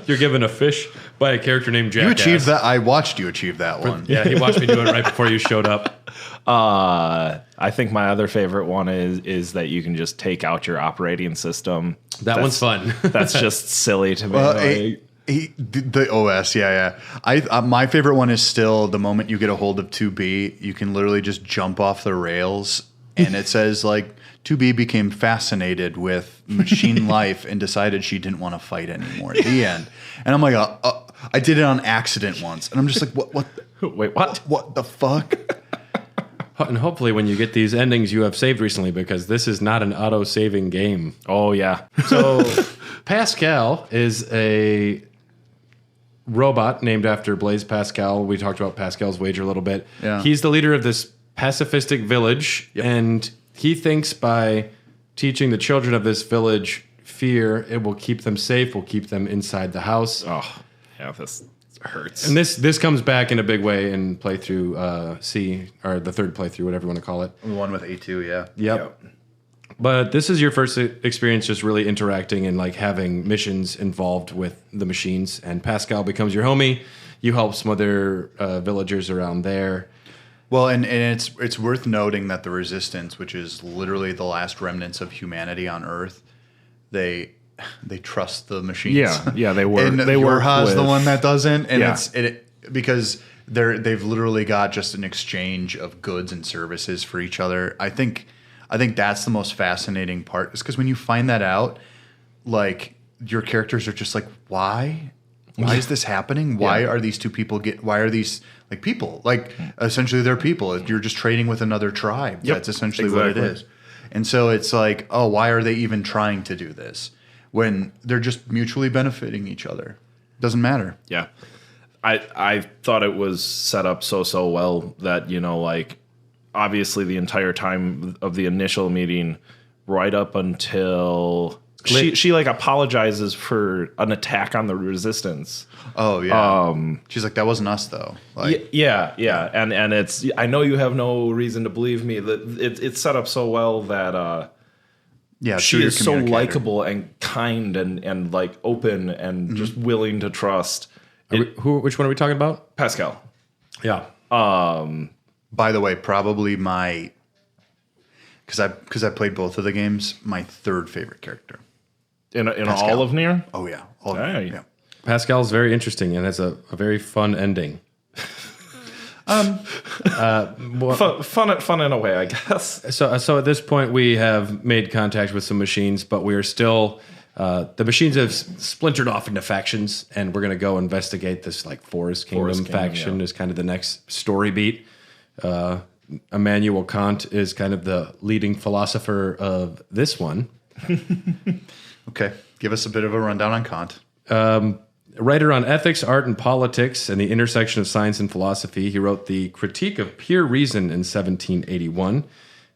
You're given a fish by a character named Jackass. You achieved that. I watched you achieve that one. Yeah, he watched me do it right before you showed up. I think my other favorite one is that you can just take out your operating system. One's fun. That's just silly to me. The OS, yeah. My favorite one is still the moment you get a hold of 2B, you can literally just jump off the rails, and it says like 2B became fascinated with machine life and decided she didn't want to fight anymore at the end. And I'm like, I did it on accident once, and I'm just like, what? Wait, what? What the fuck? And hopefully when you get these endings, you have saved recently, because this is not an auto-saving game. Oh, yeah. So Pascal is a robot named after Blaise Pascal. We talked about Pascal's wager a little bit. Yeah. He's the leader of this pacifistic village, and he thinks by teaching the children of this village fear, it will keep them safe, will keep them inside the house. Oh, yeah, this hurts. And this comes back in a big way in playthrough C, or the third playthrough, whatever you want to call it. The one with A2, yeah. Yep. But this is your first experience just really interacting and like having missions involved with the machines. And Pascal becomes your homie. You help some other villagers around there. Well, and it's worth noting that the Resistance, which is literally the last remnants of humanity on Earth, they trust the machines. Yeah, they work. And they work Yorha's with the one that doesn't, and Yeah. because they've literally got just an exchange of goods and services for each other. I think that's the most fascinating part, is because when you find that out, like, your characters are just like, why? Why is this happening? Why are these two people why are these like people? Like, essentially they're people. You're just trading with another tribe. Yep, That's essentially what it is. And so it's like, oh, why are they even trying to do this when they're just mutually benefiting each other? Doesn't matter. Yeah. I thought it was set up so well that, like, obviously the entire time of the initial meeting, right up until she like apologizes for an attack on the resistance. Oh yeah. She's like, that wasn't us though. Like, Yeah, and it's, I know you have no reason to believe me. That it's set up so well that she is so likable and kind and like open and just willing to trust. Which one are we talking about? Pascal. Yeah. by the way, probably because I played both of the games, my third favorite character. In all of NieR? Oh yeah. Yeah. Pascal's very interesting and has a very fun ending. Fun in a way, I guess. So at this point, we have made contact with some machines, but we are still the machines have splintered off into factions, and we're going to go investigate this like Forest Kingdom faction. Is kind of the next story beat. Immanuel Kant is kind of the leading philosopher of this one. Okay, give us a bit of a rundown on Kant. A writer on ethics, art, and politics, and the intersection of science and philosophy, he wrote the Critique of Pure Reason in 1781.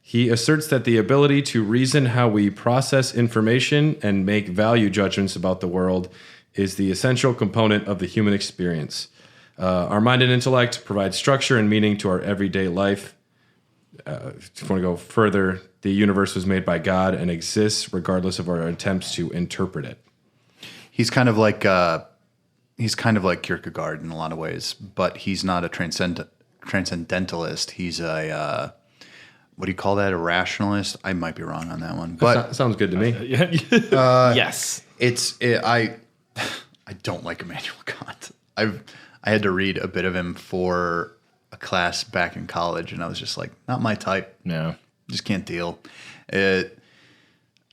He asserts that the ability to reason how we process information and make value judgments about the world is the essential component of the human experience. Our mind and intellect provide structure and meaning to our everyday life. If you want to go further, the universe was made by God and exists regardless of our attempts to interpret it. He's kind of like Kierkegaard in a lot of ways, but he's not a transcendentalist. He's a what do you call that? A rationalist? I might be wrong on that one, but sounds good to me. Yes, I don't like Immanuel Kant. I had to read a bit of him for a class back in college, and I was just like, not my type. No, just can't deal. I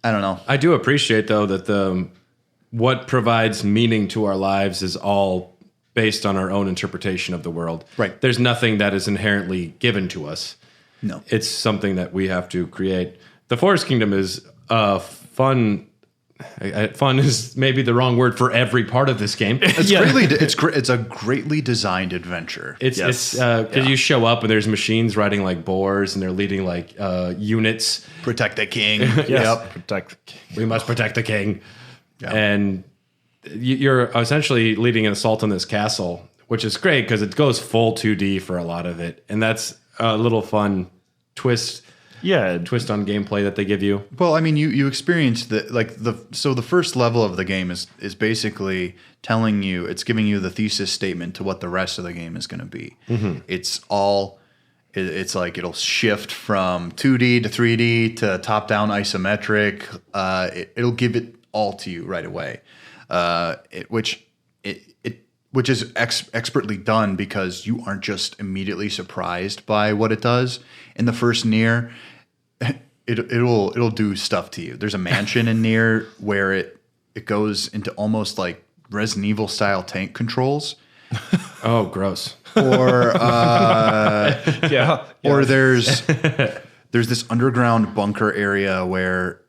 don't know. I do appreciate though that what provides meaning to our lives is all based on our own interpretation of the world. Right. There's nothing that is inherently given to us. No. It's something that we have to create. The Forest Kingdom is fun. Fun is maybe the wrong word for every part of this game. It's a greatly designed adventure. It's because you show up and there's machines riding like boars and they're leading like units. Protect the king. Yep. Protect the king. We must protect the king. Yeah. And you're essentially leading an assault on this castle, which is great because it goes full 2D for a lot of it. And that's a little fun twist on gameplay that they give you. Well, I mean, you experience the first level of the game is basically telling you, it's giving you the thesis statement to what the rest of the game is going to be. Mm-hmm. It's like it'll shift from 2D to 3D to top-down isometric. It'll give it all to you right away, which is expertly done because you aren't just immediately surprised by what it does. In the first NieR, it'll do stuff to you. There's a mansion in NieR where it goes into almost like Resident Evil style tank controls. Oh, gross. Or or there's this underground bunker area where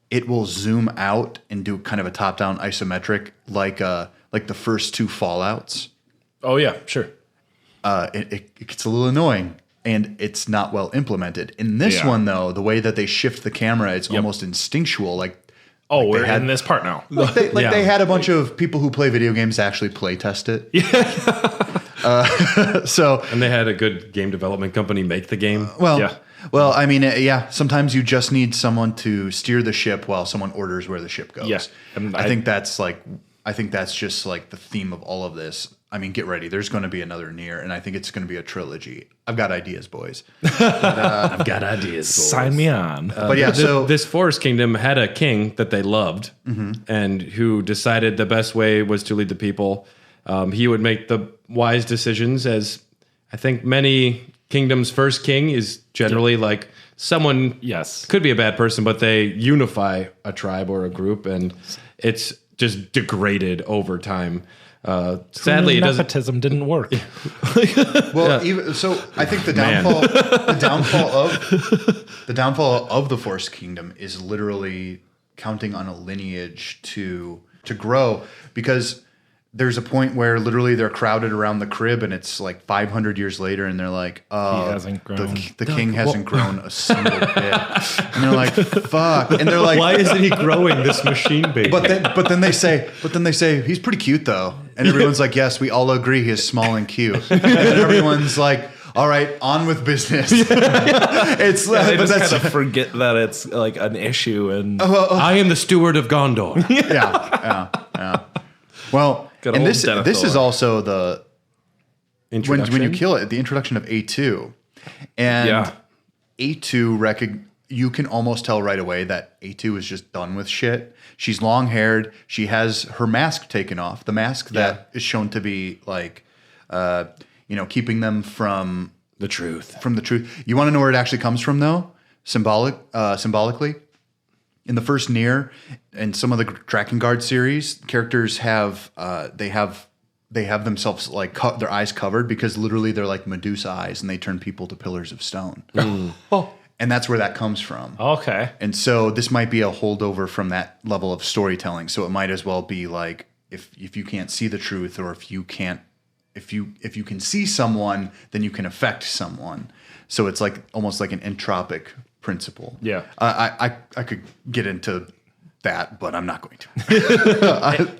it will zoom out and do kind of a top-down isometric like the first two Fallouts. Oh yeah, sure. It gets a little annoying, and it's not well implemented. In this one, though, the way that they shift the camera, it's almost instinctual. We're in this part now. They had a bunch of people who play video games actually play test it. And they had a good game development company make the game. Well, I mean, sometimes you just need someone to steer the ship while someone orders where the ship goes. Yes, and I think that's just like the theme of all of this. I mean, get ready. There's going to be another NieR, and I think it's going to be a trilogy. I've got ideas, boys. I've got ideas, boys. Sign me on. This Forest Kingdom had a king that they loved, and who decided the best way was to lead the people. He would make the wise decisions, as I think many kingdoms' first king is generally like someone could be a bad person, but they unify a tribe or a group, and it's just degraded over time. Sadly, nepotism didn't work. Even so, I think the downfall of the Forest Kingdom is literally counting on a lineage to grow, because there's a point where literally they're crowded around the crib, and it's like 500 years later, and they're like, "Oh, He hasn't grown. the king hasn't grown a single bit." And they're like, "Fuck!" And they're like, Why isn't he growing this machine baby? But then they say he's pretty cute though, and everyone's like, "Yes, we all agree he is small and cute." And then everyone's like, "All right, on with business." It's They but just that's kind of forget that it's like an issue, and I am the steward of Gondor. yeah. Well, Good and old this Denethor. is also the when Introduction? you kill it, the introduction of A2, and Yeah. A2 you can almost tell right away that A2 is just done with shit. She's long haired. She has her mask taken off. The mask that is shown to be like, keeping them from The truth. the truth. You want to know where it actually comes from, though? Symbolically, in the first NieR and some of the Tracking Guard series, characters have they have themselves like their eyes covered because literally they're like Medusa eyes, and they turn people to pillars of stone. And that's where that comes from. okay. And so this might be a holdover from that level of storytelling. So it might as well be like if you can't see the truth, or if you can see someone, then you can affect someone. So it's like almost like an entropic principle. Yeah. I could get into that, but I'm not going to.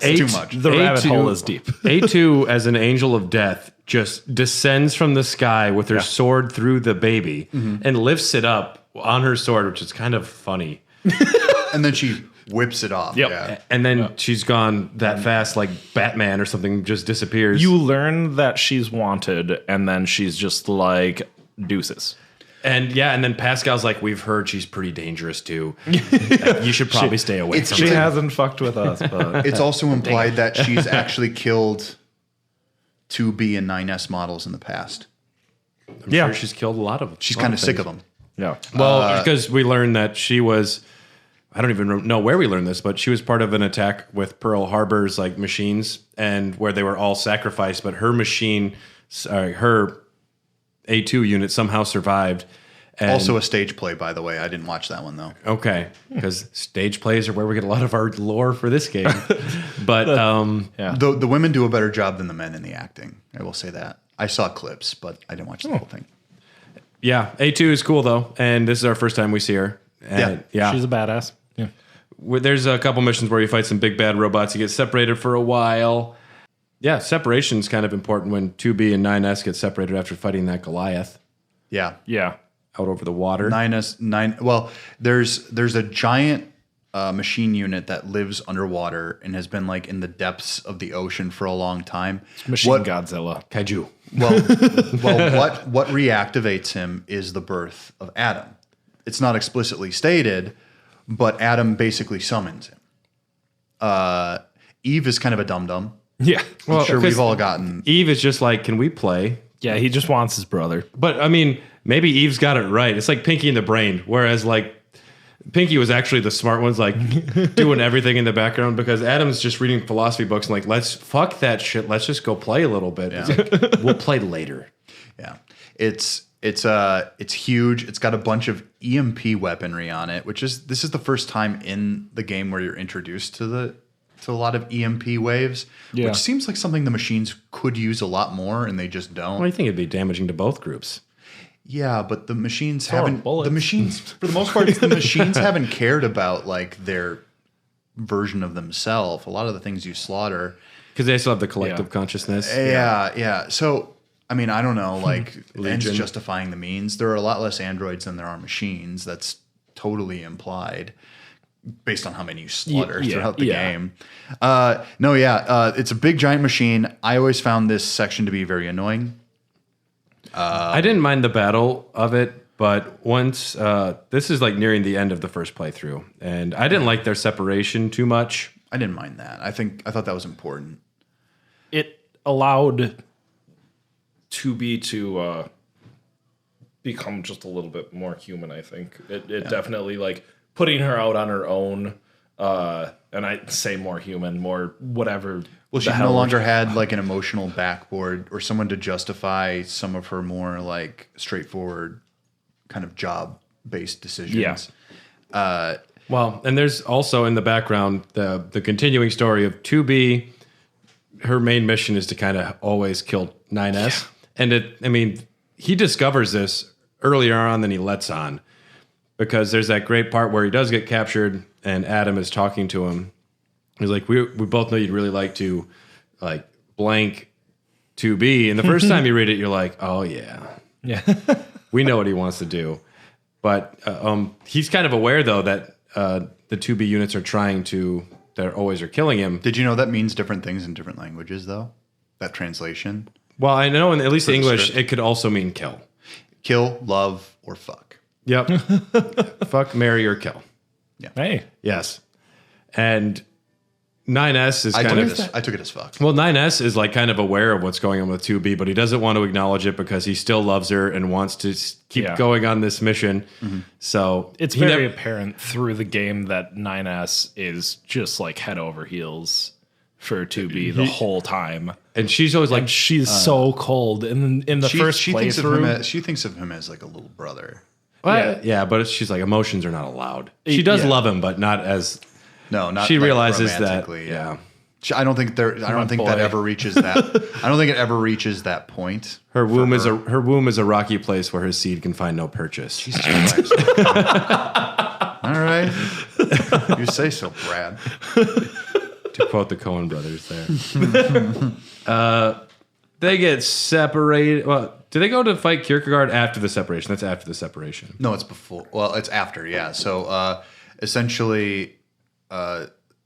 It's too much. The rabbit hole is deep. A2, as an angel of death, just descends from the sky with her sword through the baby and lifts it up on her sword, which is kind of funny. And then she whips it off. Yep. Yeah. And then she's gone that fast, like Batman or something, just disappears. You learn that she's wanted, and then she's just like deuces. And then Pascal's like, we've heard she's pretty dangerous too. Like, you should probably stay away from She her. hasn't fucked with us, but It's also implied that she's actually killed 2B and 9S models in the past. I'm sure she's killed a lot of them. She's kind of sick of them. yeah. Well, because we learned that she was, I don't even know where we learned this, but she was part of an attack with Pearl Harbor's like machines, and where they were all sacrificed, but her machine, her A2 unit somehow survived. And Also a stage play, by the way. I didn't watch that one, though. okay, because stage plays are where we get a lot of our lore for this game. But The women do a better job than the men in the acting. I will say that. I saw clips, but I didn't watch the whole thing. yeah, A2 is cool though, and this is our first time we see her. And yeah. She's a badass. Yeah. There's a couple missions where you fight some big bad robots. You get separated for a while. Yeah, separation's kind of important when 2B and 9S get separated after fighting that Goliath Yeah. Yeah. out over the water. 9S. Well, there's a giant machine unit that lives underwater and has been like in the depths of the ocean for a long time. Machine What- Godzilla. Kaiju. What reactivates him is the birth of Adam. It's not explicitly stated, but Adam basically summons him. Eve is kind of a dum-dum. Yeah. I'm sure we've 'cause all gotten. Eve is just like, can we play? Yeah, he just wants his brother. But I mean, maybe Eve's got it right. It's like Pinky in the Brain, whereas like Pinky was actually the smart ones, like doing everything in the background, because Adam's just reading philosophy books and like, let's fuck that shit. Let's just go play a little bit. It's like, we'll play later. Yeah, it's huge. It's got a bunch of EMP weaponry on it, this is the first time in the game where you're introduced to a lot of EMP waves, Yeah. which seems like something the machines could use a lot more, and they just don't. Well, I think it'd be damaging to both groups. Yeah, but the machines Throwing haven't. bullets. The machines, for the most part, the machines haven't cared about like their version of themselves. A lot of the things you slaughter. Because they still have the collective Yeah. consciousness. Yeah. So, I mean, I don't know. Like, ends Legion. justifying the means. There are a lot less androids than there are machines. That's totally implied, based on how many you slaughter Yeah, throughout the yeah. game. It's a big giant machine. I always found this section to be very annoying. I didn't mind the battle of it, but once this is like nearing the end of the first playthrough, and I didn't like their separation too much. I didn't mind that. I thought that was important. It allowed 2B to become just a little bit more human, I think. It definitely, like, putting her out on her own, and I say more human, more whatever. Well, she the no hell- longer had like an emotional backboard or someone to justify some of her more like straightforward kind of job-based decisions. Yeah. Well, and there's also in the background the continuing story of 2B her main mission is to kind of always kill 9S. And he discovers this earlier on than he lets on, because there's that great part where he does get captured and Adam is talking to him. He's like, we both know you'd really like to like blank 2B. And the first time you read it, you're like, oh yeah. We know what he wants to do. But he's kind of aware though that the 2B units are always killing him. Did you know that means different things in different languages though? That translation? Well, I know in at least English, script. it could also mean kill. Kill, love, or fuck. Yep. Fuck, marry, or kill. Yeah. Hey. Yes. And 9S is I I took it as fuck. Well, 9S is like kind of aware of what's going on with 2B, but he doesn't want to acknowledge it because he still loves her and wants to keep going on this mission. Mm-hmm. So it's very apparent through the game that 9S is just like head over heels for 2B the whole time. And she's always like, she's so cold. And in the first playthrough, she thinks of him as like a little brother. Yeah, but she's like, emotions are not allowed. She does love him, but not as... No, not. She like realizes that. Yeah. I don't think that ever reaches that. I don't think it ever reaches that point. Her womb is a rocky place where her seed can find no purchase. Jesus Christ. All right. You say so, Brad. To quote the Coen brothers there. They get separated. Well, do they go to fight Kierkegaard after the separation? That's after the separation. No, it's before. Well, it's after, yeah. So essentially,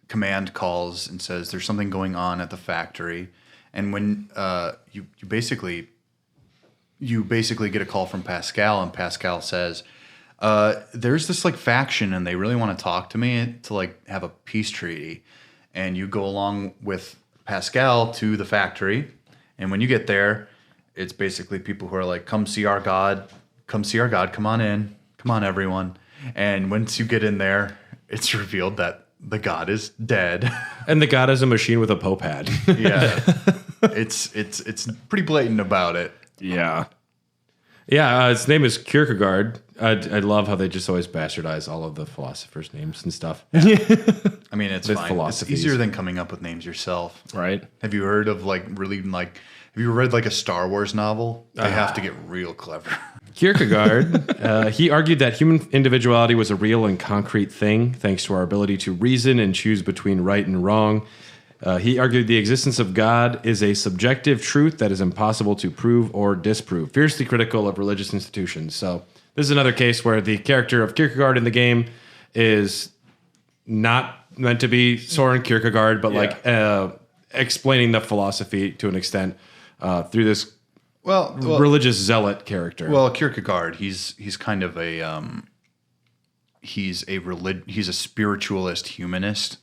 command calls and says there's something going on at the factory. And when you basically get a call from Pascal, and Pascal says, there's this like faction and they really want to talk to me to like have a peace treaty. And you go along with Pascal to the factory. And when you get there, it's basically people who are like, come see our God, come on in, come on everyone. And once you get in there, it's revealed that the God is dead. And the God is a machine with a Pope hat. Yeah. It's pretty blatant about it. Yeah. Yeah, his name is Kierkegaard. I love how they just always bastardize all of the philosophers' names and stuff. I mean, it's fine. It's easier than coming up with names yourself. Right. Have you heard of have you read like a Star Wars novel? They have to get real clever. Kierkegaard, he argued that human individuality was a real and concrete thing, thanks to our ability to reason and choose between right and wrong. He argued the existence of God is a subjective truth that is impossible to prove or disprove, fiercely critical of religious institutions. So this is another case where the character of Kierkegaard in the game is not meant to be Soren Kierkegaard, but explaining the philosophy to an extent through this religious zealot character. Well, Kierkegaard, he's kind of a he's a spiritualist humanist.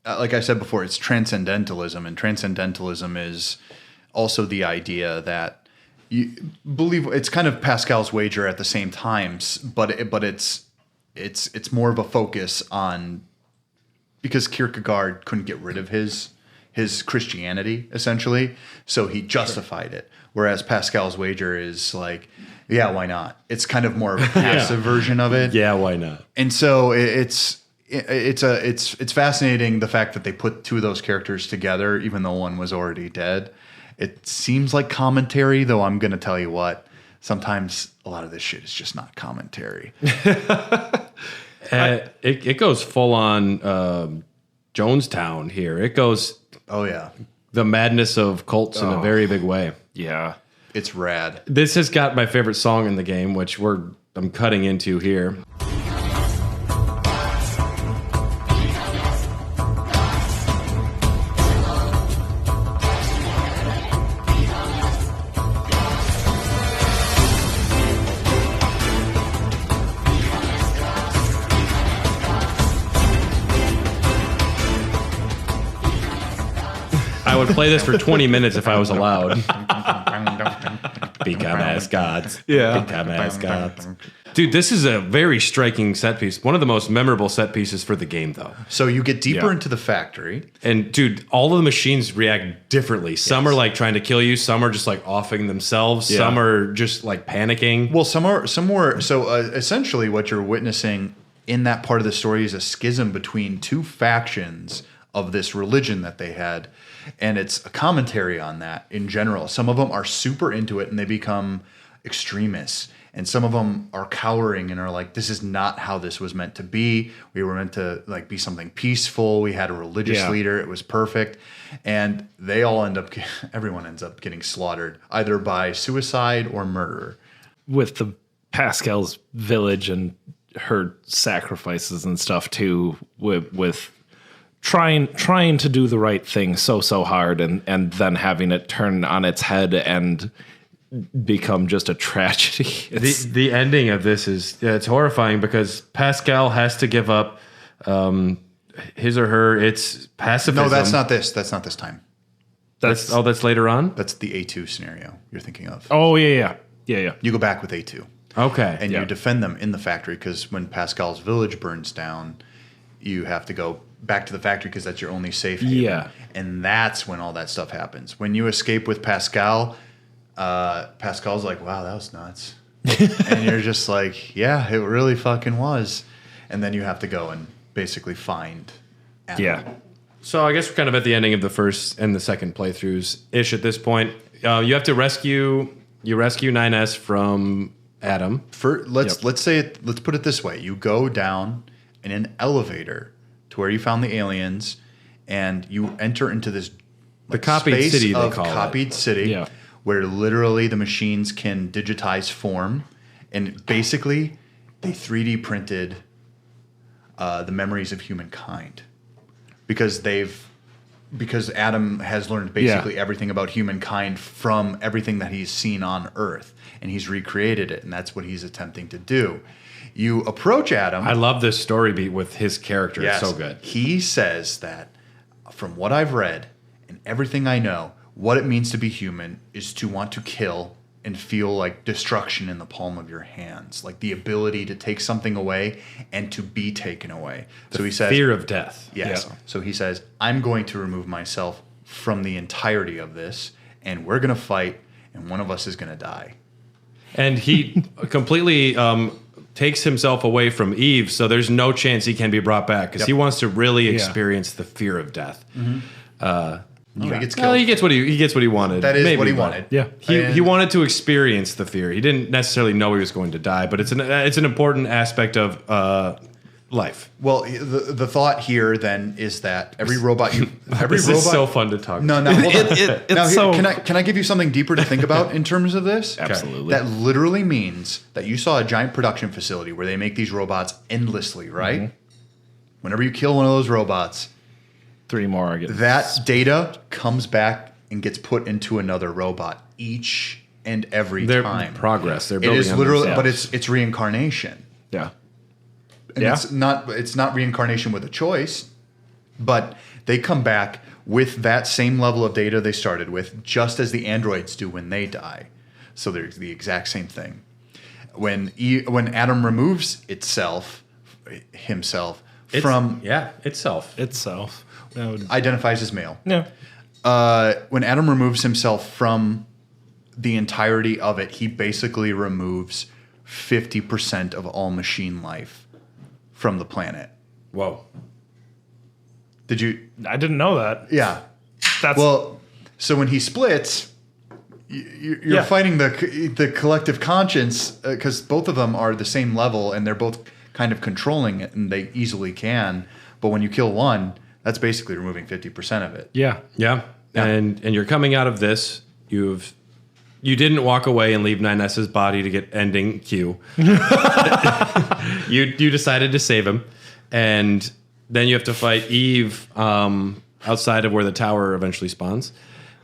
Like I said before, it's transcendentalism, and transcendentalism is also the idea that you believe it's kind of Pascal's wager at the same times, but it's more of a focus on, because Kierkegaard couldn't get rid of his Christianity essentially, so he justified it. Whereas Pascal's wager is like, yeah, why not? It's kind of more of a passive version of it. Yeah, why not? And so it's fascinating the fact that they put two of those characters together, even though one was already dead. It seems like commentary, though I'm going to tell you what, sometimes a lot of this shit is just not commentary. It goes full on Jonestown here. It goes, oh yeah, the madness of cults in a very big way. Yeah. It's rad. This has got my favorite song in the game, which I'm cutting into here. I would play this for 20 minutes if I was allowed. Become as gods. Yeah. Become as gods. Dude, this is a very striking set piece. One of the most memorable set pieces for the game, though. So you get deeper into the factory. And, dude, all of the machines react differently. Some are, like, trying to kill you. Some are just, like, offing themselves. Yeah. Some are just, like, panicking. Well, some more. So, essentially, what you're witnessing in that part of the story is a schism between two factions of this religion that they had. And it's a commentary on that in general. Some of them are super into it and they become extremists. And some of them are cowering and are like, this is not how this was meant to be. We were meant to like be something peaceful. We had a religious leader. It was perfect. And they all everyone ends up getting slaughtered either by suicide or murder. With the Pascal's village and her sacrifices and stuff too, with trying to do the right thing so hard and then having it turn on its head and become just a tragedy. The ending of this is it's horrifying because Pascal has to give up his or her it's pacifism. No, that's not this. That's not this time. That's later on. That's the A2 scenario you're thinking of. Oh yeah. You go back with A2. Okay. And you defend them in the factory because when Pascal's village burns down, you have to go back to the factory because that's your only safe haven. Yeah. And that's when all that stuff happens. When you escape with Pascal, Pascal's like, wow, that was nuts. And you're just like, yeah, it really fucking was. And then you have to go and basically find Adam. Yeah. So I guess we're kind of at the ending of the first and the second playthroughs-ish at this point. You have to rescue 9S from Adam. Let's put it this way. You go down in an elevator to where you found the aliens, and you enter into this The copied space city, they of call it. copied city, Yeah. where literally the machines can digitize form, and basically they 3D printed the memories of humankind because Adam has learned basically everything about humankind from everything that he's seen on Earth, and he's recreated it, and that's what he's attempting to do. You approach Adam. I love this story beat with his character. Yes. It's so good. He says that from what I've read and everything I know, what it means to be human is to want to kill and feel like destruction in the palm of your hands, like the ability to take something away and to be taken away. So he says, Fear of death. yes. Yeah. So he says, I'm going to remove myself from the entirety of this, and we're going to fight, and one of us is going to die. And he completely takes himself away from Eve, so there's no chance he can be brought back because he wants to really experience the fear of death. He gets Well, killed. he gets what he wanted. That is Maybe what he not. wanted. Yeah. He wanted to experience the fear. He didn't necessarily know he was going to die, but it's an important aspect of life. Well, the thought here then is that every robot This is so fun to talk. No, hold on. it's Now, so- can I give you something deeper to think about in terms of this? Absolutely. That literally means that you saw a giant production facility where they make these robots endlessly, right? Mm-hmm. Whenever you kill one of those robots, 3 more are getting that data comes back and gets put into another robot each and every Their time. progress. They're It building is on literally, themselves. but it's reincarnation. Yeah. And it's not reincarnation with a choice, but they come back with that same level of data they started with, just as the androids do when they die. So they're the exact same thing. When Adam removes himself from itself. Itself. That would- identifies as male. Yeah. When Adam removes himself from the entirety of it, he basically removes 50% of all machine life from the planet. Whoa. Did you? I didn't know that. Yeah. That's Well, so when he splits, you're fighting the collective conscience because both of them are the same level and they're both kind of controlling it and they easily can. But when you kill one, that's basically removing 50% of it. yeah. Yeah. And you're coming out of this. You didn't walk away and leave 9S's body to get ending Q. You decided to save him, and then you have to fight Eve outside of where the tower eventually spawns.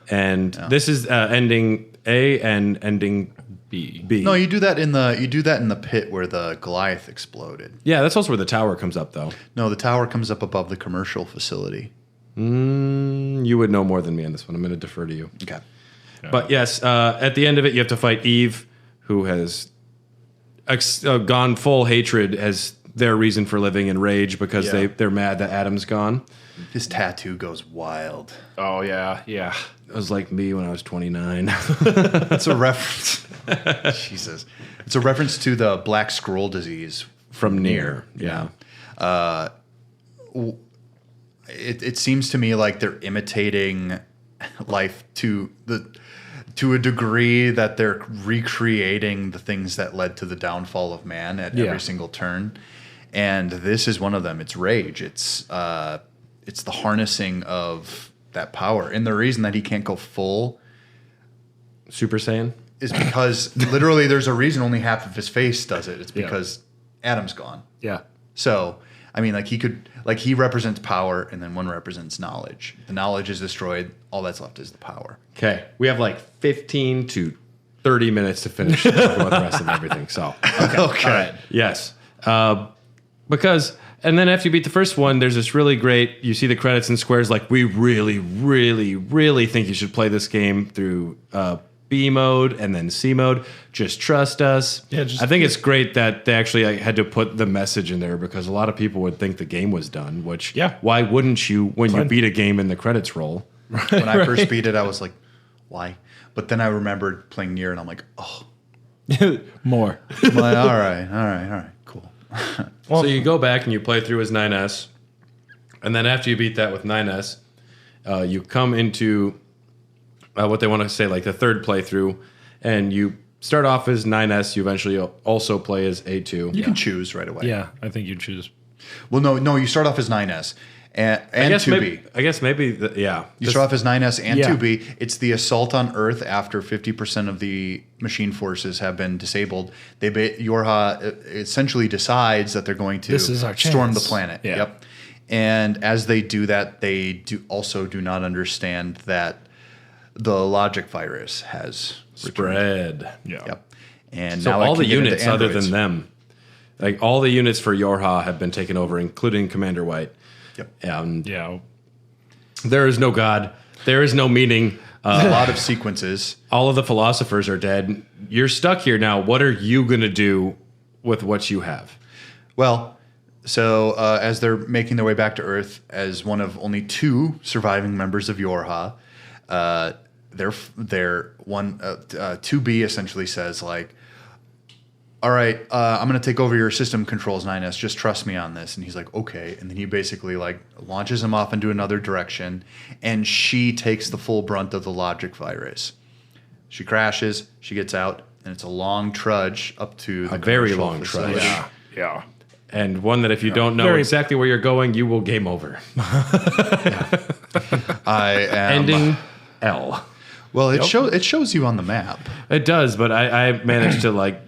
And this is ending A and ending B. No, you do that in the pit where the Goliath exploded. Yeah, that's also where the tower comes up, though. No, the tower comes up above the commercial facility. You would know more than me on this one. I'm going to defer to you. Okay. But yes, at the end of it, you have to fight Eve, who has gone full hatred as their reason for living and rage because they're mad that Adam's gone. His tattoo goes wild. Oh yeah. Yeah. It was like me when I was 29. It's a reference. Jesus. It's a reference to the black scroll disease From NieR. Yeah. It seems to me like they're imitating life to a degree that they're recreating the things that led to the downfall of man at every single turn. And this is one of them. It's rage. It's the harnessing of that power. And the reason that he can't go full Super Saiyan is because literally there's a reason only half of his face does it. It's because Adam's gone. Yeah. So, I mean, like he represents power, and then one represents knowledge. The knowledge is destroyed. All that's left is the power. Okay, we have like 15 to 30 minutes to finish with the rest of everything. So, Okay. All right. yes, because and then after you beat the first one, there's this really great. You see the credits and squares like we really, really, really think you should play this game through B mode and then C mode. Just trust us. Yeah, I think it's great that they actually had to put the message in there because a lot of people would think the game was done. Which why wouldn't you when you beat a game in the credits roll? When I first beat it, I was like, why? But then I remembered playing NieR, and I'm like, oh. More. I'm like, all right, cool. So you go back and you play through as 9S, and then after you beat that with 9S, you come into what they want to say like the third playthrough, and you start off as 9S. You eventually also play as A2. You can choose right away. Yeah, I think you choose. Well, no, you start off as 9S and 2B. I guess maybe, You start off as 9S and Yeah. 2B. It's the assault on Earth after 50% of the machine forces have been disabled. Yorha essentially decides that they're going to This is our storm the chance. planet. Yeah. Yep. And as they do that, they do not understand that the logic virus has returned. spread. Yeah. Yep. And So now it all can the get into units other androids. than them, like all the units for Yorha have been taken over, including Commander White. Yep. And Yeah. there is no God. There is no meaning. A lot of sequences. All of the philosophers are dead. You're stuck here now. What are you going to do with what you have? Well, so as they're making their way back to Earth, as one of only 2 surviving members of Yorha, their 2B essentially says like, all right, I'm going to take over your system controls, 9S. Just trust me on this. And he's like, okay. And then he basically like launches him off into another direction. And she takes the full brunt of the logic virus. She crashes. She gets out. And it's a long trudge up to the very commercial long facility. trudge. Yeah. And one that if you don't know Very- exactly where you're going, you will game over. I am. Ending L. Well, it shows you on the map. It does, but I managed to like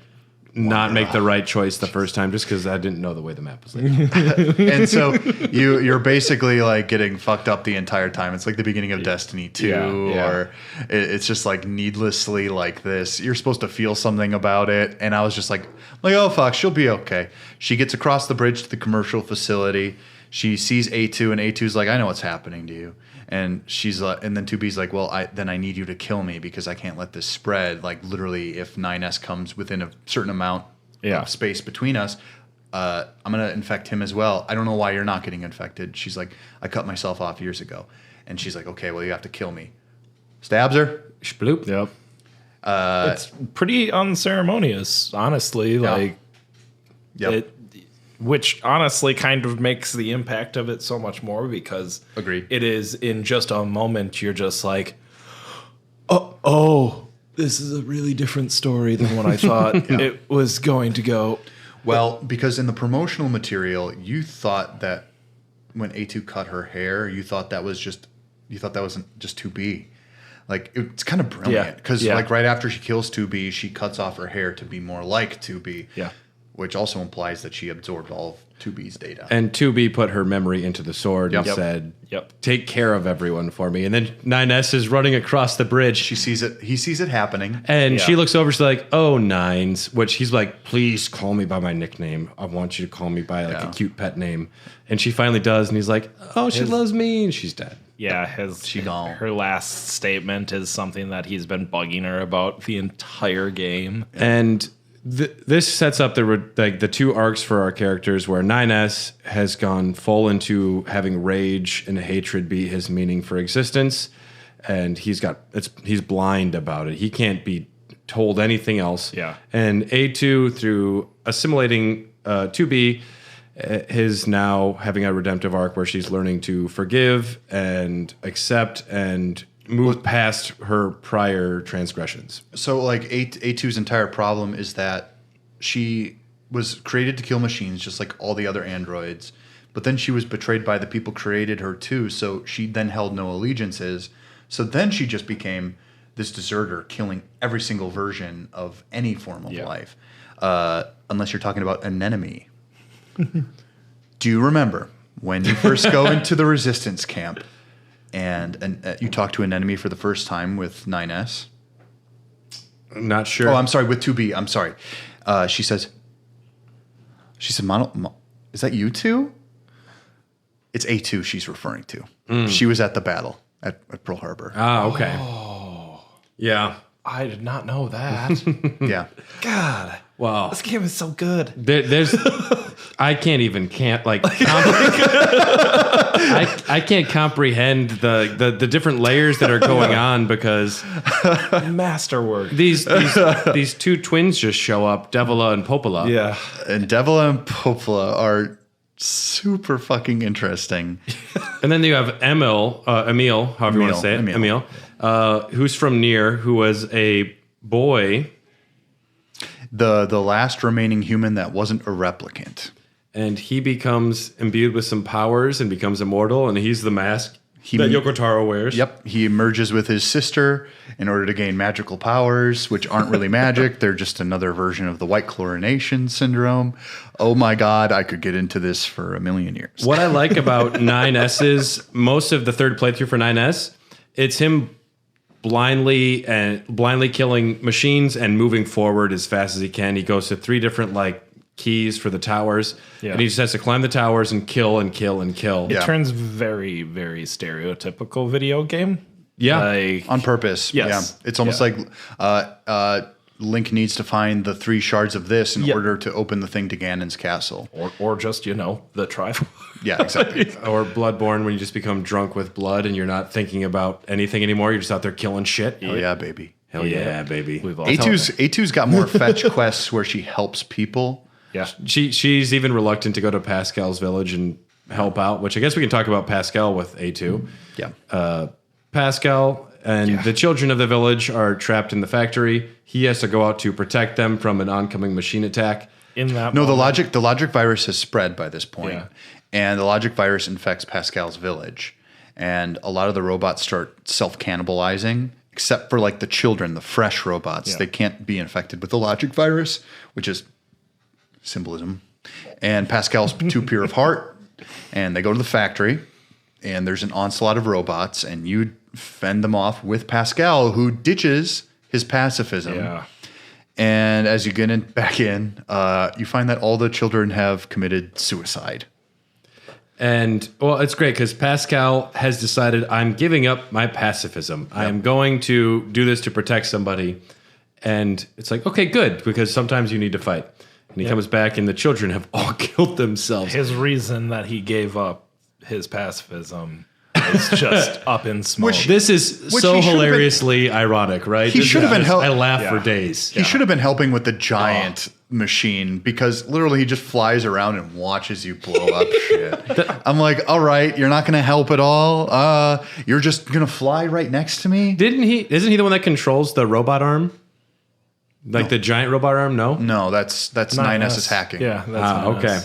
not make the right choice the first time just because I didn't know the way the map was laid out. And so you're basically like getting fucked up the entire time. It's like the beginning of Destiny 2, Yeah. or it's just like needlessly like this. You're supposed to feel something about it, and I was just like, oh fuck, she'll be okay. She gets across the bridge to the commercial facility. She sees A2, and A2's like, I know what's happening to you. And she's like, and then 2B's like, well, I need you to kill me because I can't let this spread. Like literally, if 9S comes within a certain amount of space between us, I'm gonna infect him as well. I don't know why you're not getting infected. She's like, I cut myself off years ago, and she's like, okay, well, you have to kill me. Stabs her. Sploop. Yep. It's pretty unceremonious, honestly. Like, Yep. which honestly kind of makes the impact of it so much more because Agreed. it is in just a moment you're just like, oh, this is a really different story than what I thought it was going to go. Well, because in the promotional material, you thought that when A2 cut her hair, you thought that wasn't just 2B. Like, it's kind of brilliant because like right after she kills 2B, she cuts off her hair to be more like 2B. Yeah. Which also implies that she absorbed all of 2B's data. And 2B put her memory into the sword and Yep. said, Yep. take care of everyone for me. And then 9S is running across the bridge. She sees it. He sees it happening. And she looks over, she's like, oh, Nines, which he's like, please call me by my nickname. I want you to call me by like a cute pet name. And she finally does. And he's like, oh, she loves me. And she's dead. Yeah, gone. her last statement is something that he's been bugging her about the entire game. And this sets up the 2 arcs for our characters where 9S has gone full into having rage and hatred be his meaning for existence. And he's blind about it. He can't be told anything else. Yeah. And A2, through assimilating 2B, is now having a redemptive arc where she's learning to forgive and accept and moved past her prior transgressions. So like A2's entire problem is that she was created to kill machines just like all the other androids, but then she was betrayed by the people created her too, so she then held no allegiances. So then she just became this deserter, killing every single version of any form of life. Unless you're talking about an enemy. Do you remember when you first go into the resistance camp and you talk to an enemy for the first time with 9S? Not sure. Oh, I'm sorry, with 2B. I'm sorry. She said, is that you two? It's A2 she's referring to. She was at the battle at Pearl Harbor. Ah, okay. Yeah. I did not know that. Yeah. God. Wow. This game is so good. There's, I can't comprehend the different layers that are going on because Masterwork. these two twins just show up, Devila and Popola. Yeah. And Devila and Popola are super fucking interesting. And then you have Emil, however you want to say it, Emil, who's from NieR, who was a boy. The last remaining human that wasn't a replicant. And he becomes imbued with some powers and becomes immortal, and he's the mask that Yoko Taro wears. Yep. He merges with his sister in order to gain magical powers, which aren't really magic. They're just another version of the white chlorination syndrome. Oh my God, I could get into this for a million years. What I like about 9S's, most of the third playthrough for 9S, it's him blindly killing machines and moving forward as fast as he can. He goes to 3 different keys for the towers, and he just has to climb the towers and kill and kill and kill. It turns very, very stereotypical video game. Yeah. On purpose. Yes. Yeah. It's almost like Link needs to find the 3 shards of this in order to open the thing to Ganon's castle. Or just, the tribe. Yeah, exactly. Or Bloodborne, when you just become drunk with blood and you're not thinking about anything anymore. You're just out there killing shit. Oh yeah, baby. Hell yeah, baby. We've all A2's got more fetch quests where she helps people. Yeah. She's even reluctant to go to Pascal's village and help out, which I guess we can talk about Pascal with A2. Yeah. Pascal and the children of the village are trapped in the factory. He has to go out to protect them from an oncoming machine attack. The logic virus has spread by this point, and the logic virus infects Pascal's village, and a lot of the robots start self-cannibalizing, except for the children, the fresh robots. They can't be infected with the logic virus, which is symbolism. And Pascal's too pure of heart, and they go to the factory, and there's an onslaught of robots, and you fend them off with Pascal, who ditches his pacifism. Yeah. And as you get back in, you find that all the children have committed suicide. And, it's great because Pascal has decided, I'm giving up my pacifism. Yep. I am going to do this to protect somebody. And it's like, okay, good, because sometimes you need to fight. And he comes back, and the children have all killed themselves. His reason that he gave up his pacifism is just up in smoke. This is so hilariously ironic, right? He should have been helping. I laugh for days. He should have been helping with the giant machine, because literally he just flies around and watches you blow up shit. I'm like, all right, you're not going to help at all. You're just going to fly right next to me. Isn't he the one that controls the robot arm? The giant robot arm? No, that's 9S's hacking. Yeah, that's okay.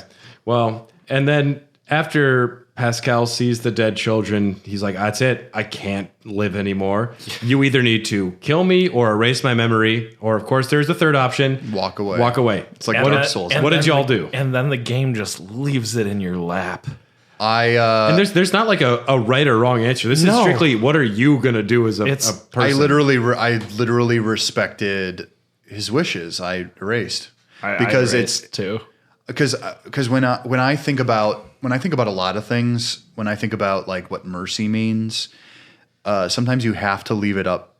Well, and then after Pascal sees the dead children, he's like, that's it. I can't live anymore. You either need to kill me or erase my memory, or of course there's the third option. Walk away. Walk away. It's like Dark Souls. What did y'all do? And then the game just leaves it in your lap. And there's not a right or wrong answer. This is strictly, what are you gonna do as a person? I literally respected his wishes. I erased because it's too. Because when I think about a lot of things, when I think about what mercy means, sometimes you have to leave it up.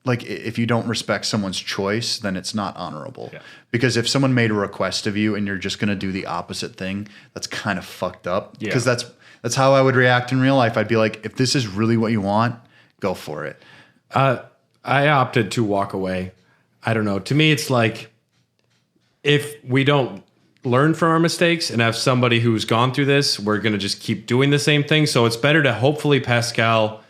If you don't respect someone's choice, then it's not honorable. Yeah. Because if someone made a request of you and you're just going to do the opposite thing, that's kind of fucked up. Because that's how I would react in real life. I'd be like, if this is really what you want, go for it. I opted to walk away. I don't know. To me, it's if we don't learn from our mistakes and have somebody who's gone through this, we're going to just keep doing the same thing. So it's better to hopefully Pascal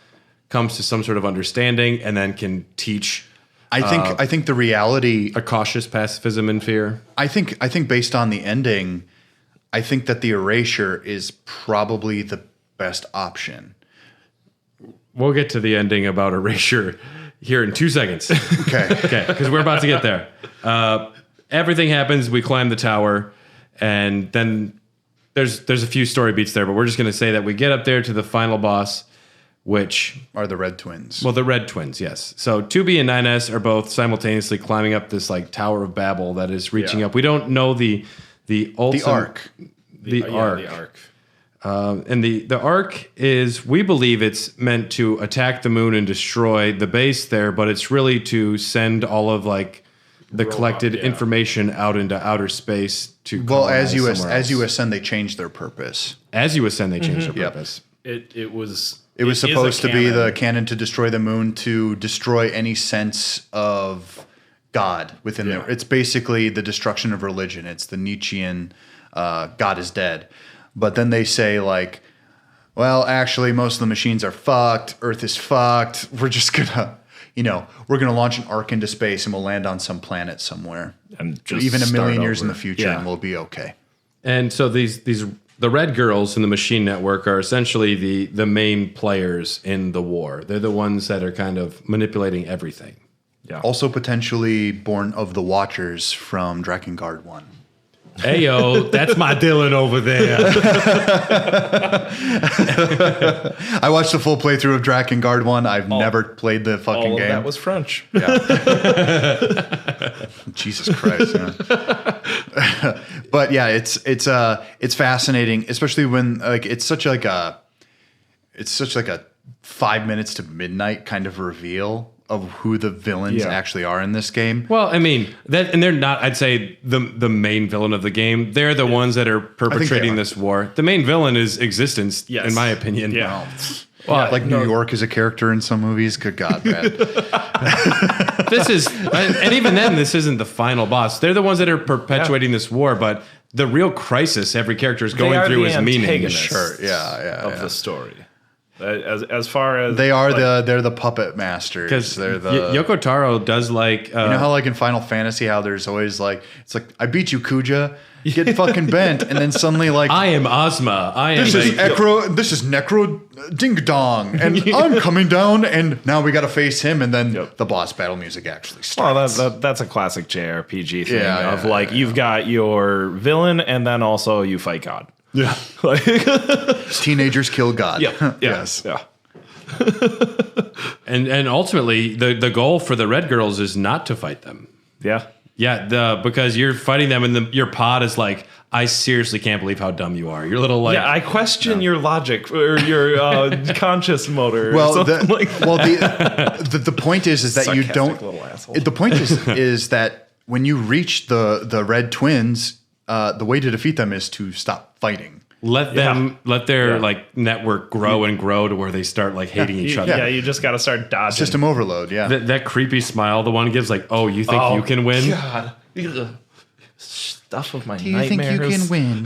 comes to some sort of understanding and then can teach I think the reality. a cautious pacifism and fear. I think based on the ending, I think that the erasure is probably the best option. We'll get to the ending about erasure here in 2 seconds. Okay. Okay, because we're about to get there. Everything happens. We climb the tower, and then there's a few story beats there, but we're just going to say that we get up there to the final boss, which Are the Red Twins? well, the Red Twins, yes. So 2B and 9S are both simultaneously climbing up this like Tower of Babel that is reaching up. We don't know the ultimate, Ark. The Ark. The arc. And the Ark is, we believe it's meant to attack the moon and destroy the base there, but it's really to send all of like the collected information out into outer space to Well, as colonize somewhere you else. ascend, they change their purpose. As you ascend, they change their Yep. purpose. It was supposed to be the cannon to destroy the moon, to destroy any sense of God within there. It's basically the destruction of religion. It's the Nietzschean God is dead. But then they say like, well, actually, most of the machines are fucked. Earth is fucked. We're just gonna, we're gonna launch an ark into space and we'll land on some planet somewhere, and just even a start million years in over. the future, Yeah. and we'll be okay. And so the red girls in the machine network are essentially the main players in the war. They're the ones that are kind of manipulating everything. Yeah. Also potentially born of the Watchers from Drakengard 1. Hey yo, that's my Dylan over there. I watched the full playthrough of Drakengard 1. I've never played the fucking All of game. that was French. Jesus Christ. Yeah. But yeah, it's fascinating, especially when like it's such like a 5 minutes to midnight kind of reveal of who the villains actually are in this game. Well, I mean, and they're not, I'd say, the main villain of the game. They're the ones that are perpetrating this war. The main villain is Existence, in my opinion. Yeah. Well, like New York is a character in some movies. Good God, man. This is, and even then, this isn't the final boss. They're the ones that are perpetuating this war, but the real crisis every character is going through is meaning. Sure, yeah. Of the story. As far as They are they're the puppet masters. Because They're the Yoko Taro does like... you know how like in Final Fantasy how there's always like it's like I beat you, Kuja, get fucking bent, and then suddenly like I am Ozma. this is Necro Ding Dong, and I'm coming down, and now we got to face him, and then the boss battle music actually starts. well, that's a classic JRPG thing you've got your villain, and then also you fight God. Yeah. Teenagers kill God. Yes. Yeah. And ultimately, the goal for the Red Girls is not to fight them. Yeah. Yeah, because you're fighting them, and your pod is like, I seriously can't believe how dumb you are. You're little like... Yeah, I question your logic or your conscious motor. Well, or something like that. the point is that you Sarcastic don't. little asshole. The point is that when you reach the Red Twins, the way to defeat them is to stop fighting. Let their like network grow and grow to where they start like hating each other. Yeah, you just got to start dodging. System overload. Yeah. That creepy smile the one gives, like, oh, you think you can win? God. Stuff of my Do you nightmares. think you can win?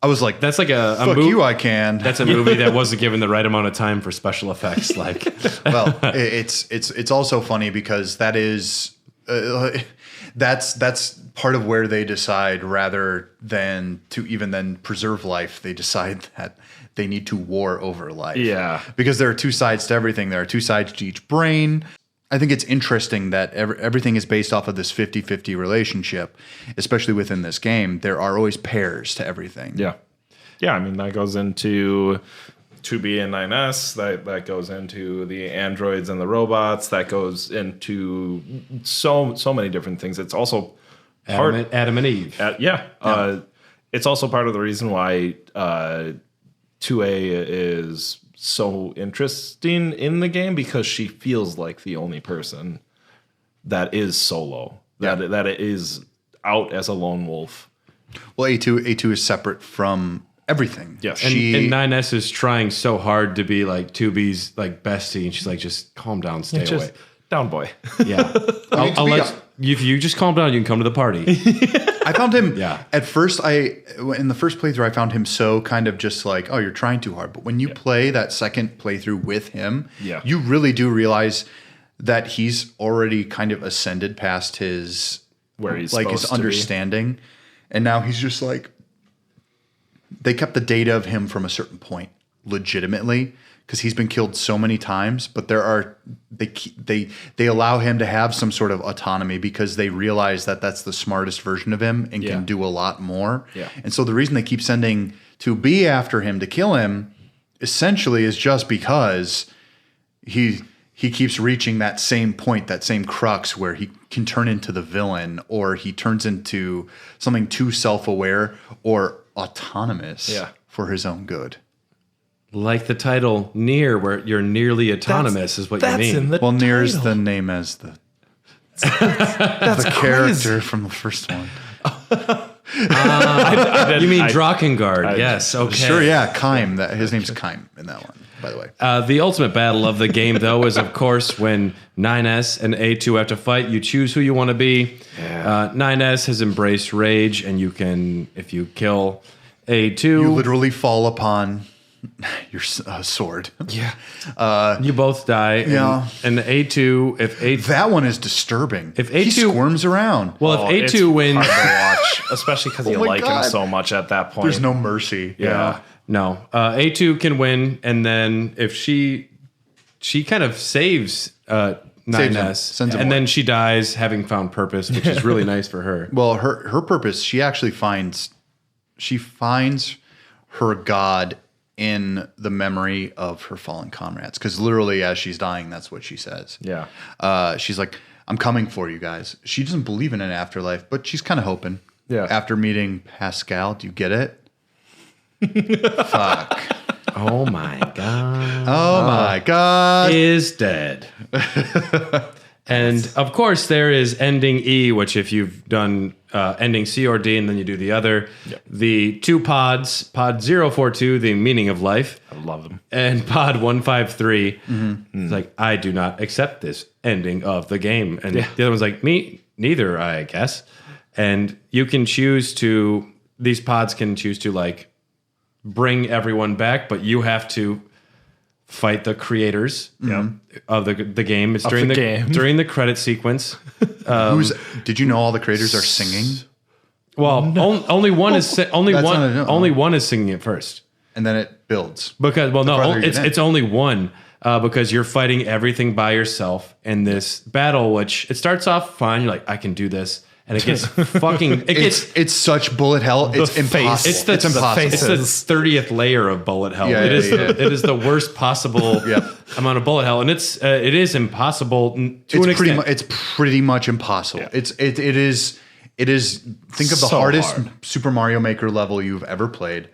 I was like, That's like a fuck movie. you, I can. That's a movie that wasn't given the right amount of time for special effects. Like, Well, it's also funny because that is that's part of where they decide, rather than to even then preserve life, they decide that they need to war over life. Yeah. Because there are two sides to everything. There are two sides to each brain. I think it's interesting that everything is based off of this 50-50 relationship, especially within this game. There are always pairs to everything. Yeah. Yeah, I mean, that goes into 2B and 9S. That goes into the androids and the robots. That goes into so many different things. It's also Adam and Eve. It's also part of the reason why 2A is so interesting in the game, because she feels like the only person that is solo, that it is out as a lone wolf. Well, A2 is separate from everything. Yes. And 9S is trying so hard to be like 2B's like bestie, and she's like, just calm down, stay Just away. down boy. Yeah. I'll let if you just calm down, you can come to the party. I found him Yeah. at first. In the first playthrough, I found him so kind of just like, oh, you're trying too hard. But when you play that second playthrough with him, you really do realize that he's already kind of ascended past his Where he's like supposed his to be. understanding, and now he's just like they kept the data of him from a certain point legitimately. Because he's been killed so many times, but they allow him to have some sort of autonomy because they realize that that's the smartest version of him and can do a lot more. Yeah. And so the reason they keep sending to be after him to kill him, essentially, is just because he keeps reaching that same point, that same crux where he can turn into the villain, or he turns into something too self-aware or autonomous for his own good. Like the title NieR, where you're nearly autonomous, is what you mean. In the Well, NieR is title. the name as the That's character from the first one. You mean Drakengard? Yes. Okay. Sure, yeah, Kaim. His name's Kaim in that one, by the way. The ultimate battle of the game, though, is of course when 9S and A2 have to fight. You choose who you want to be. 9S has embraced rage, and you can, if you kill A2, You literally fall upon your sword. Yeah. you both die. Yeah. And the A2, if A2, That one is disturbing. If he A2 squirms around, well, if It's A2 wins, hard to watch, especially because you my like God. him so much at that point. there's no mercy. Yeah. no, A2 can win, and then if she kind of saves 9S, sends him and away. then she dies having found purpose, which is really nice for her. Well, her purpose, she actually finds her God in the memory of her fallen comrades. Because literally, as she's dying, that's what she says. Yeah. She's like, "I'm coming for you guys." She doesn't believe in an afterlife, but she's kind of hoping. Yeah. After meeting Pascal, do you get it? Fuck. Oh my god. Oh my God. Is dead. And of course, there is ending E, which if you've done ending C or D and then you do the other, the two pods, pod 042, the meaning of life, I love them. and pod 153, it's like, I do not accept this ending of the game. And the other one's like, me neither, I guess. And you can choose to, these pods can choose to like bring everyone back, but you have to fight the creators of the game. It's during the the game. during the credit sequence. Did you know all the creators are singing? Well, only one is only That's one not a- only one is singing it first. And then it builds. Because no, farther you it's get in. it's only one because you're fighting everything by yourself in this battle. Which it starts off fine. You're like, I can do this, and it gets fucking. It gets. It's such bullet hell. It's face. impossible. It's impossible. It's the 30th layer of bullet hell. Yeah, it is. yeah. It is the worst possible amount of bullet hell, and it is impossible to an extent. It's pretty much impossible. Yeah. It is. Think of the So hardest hard. Super Mario Maker level you've ever played,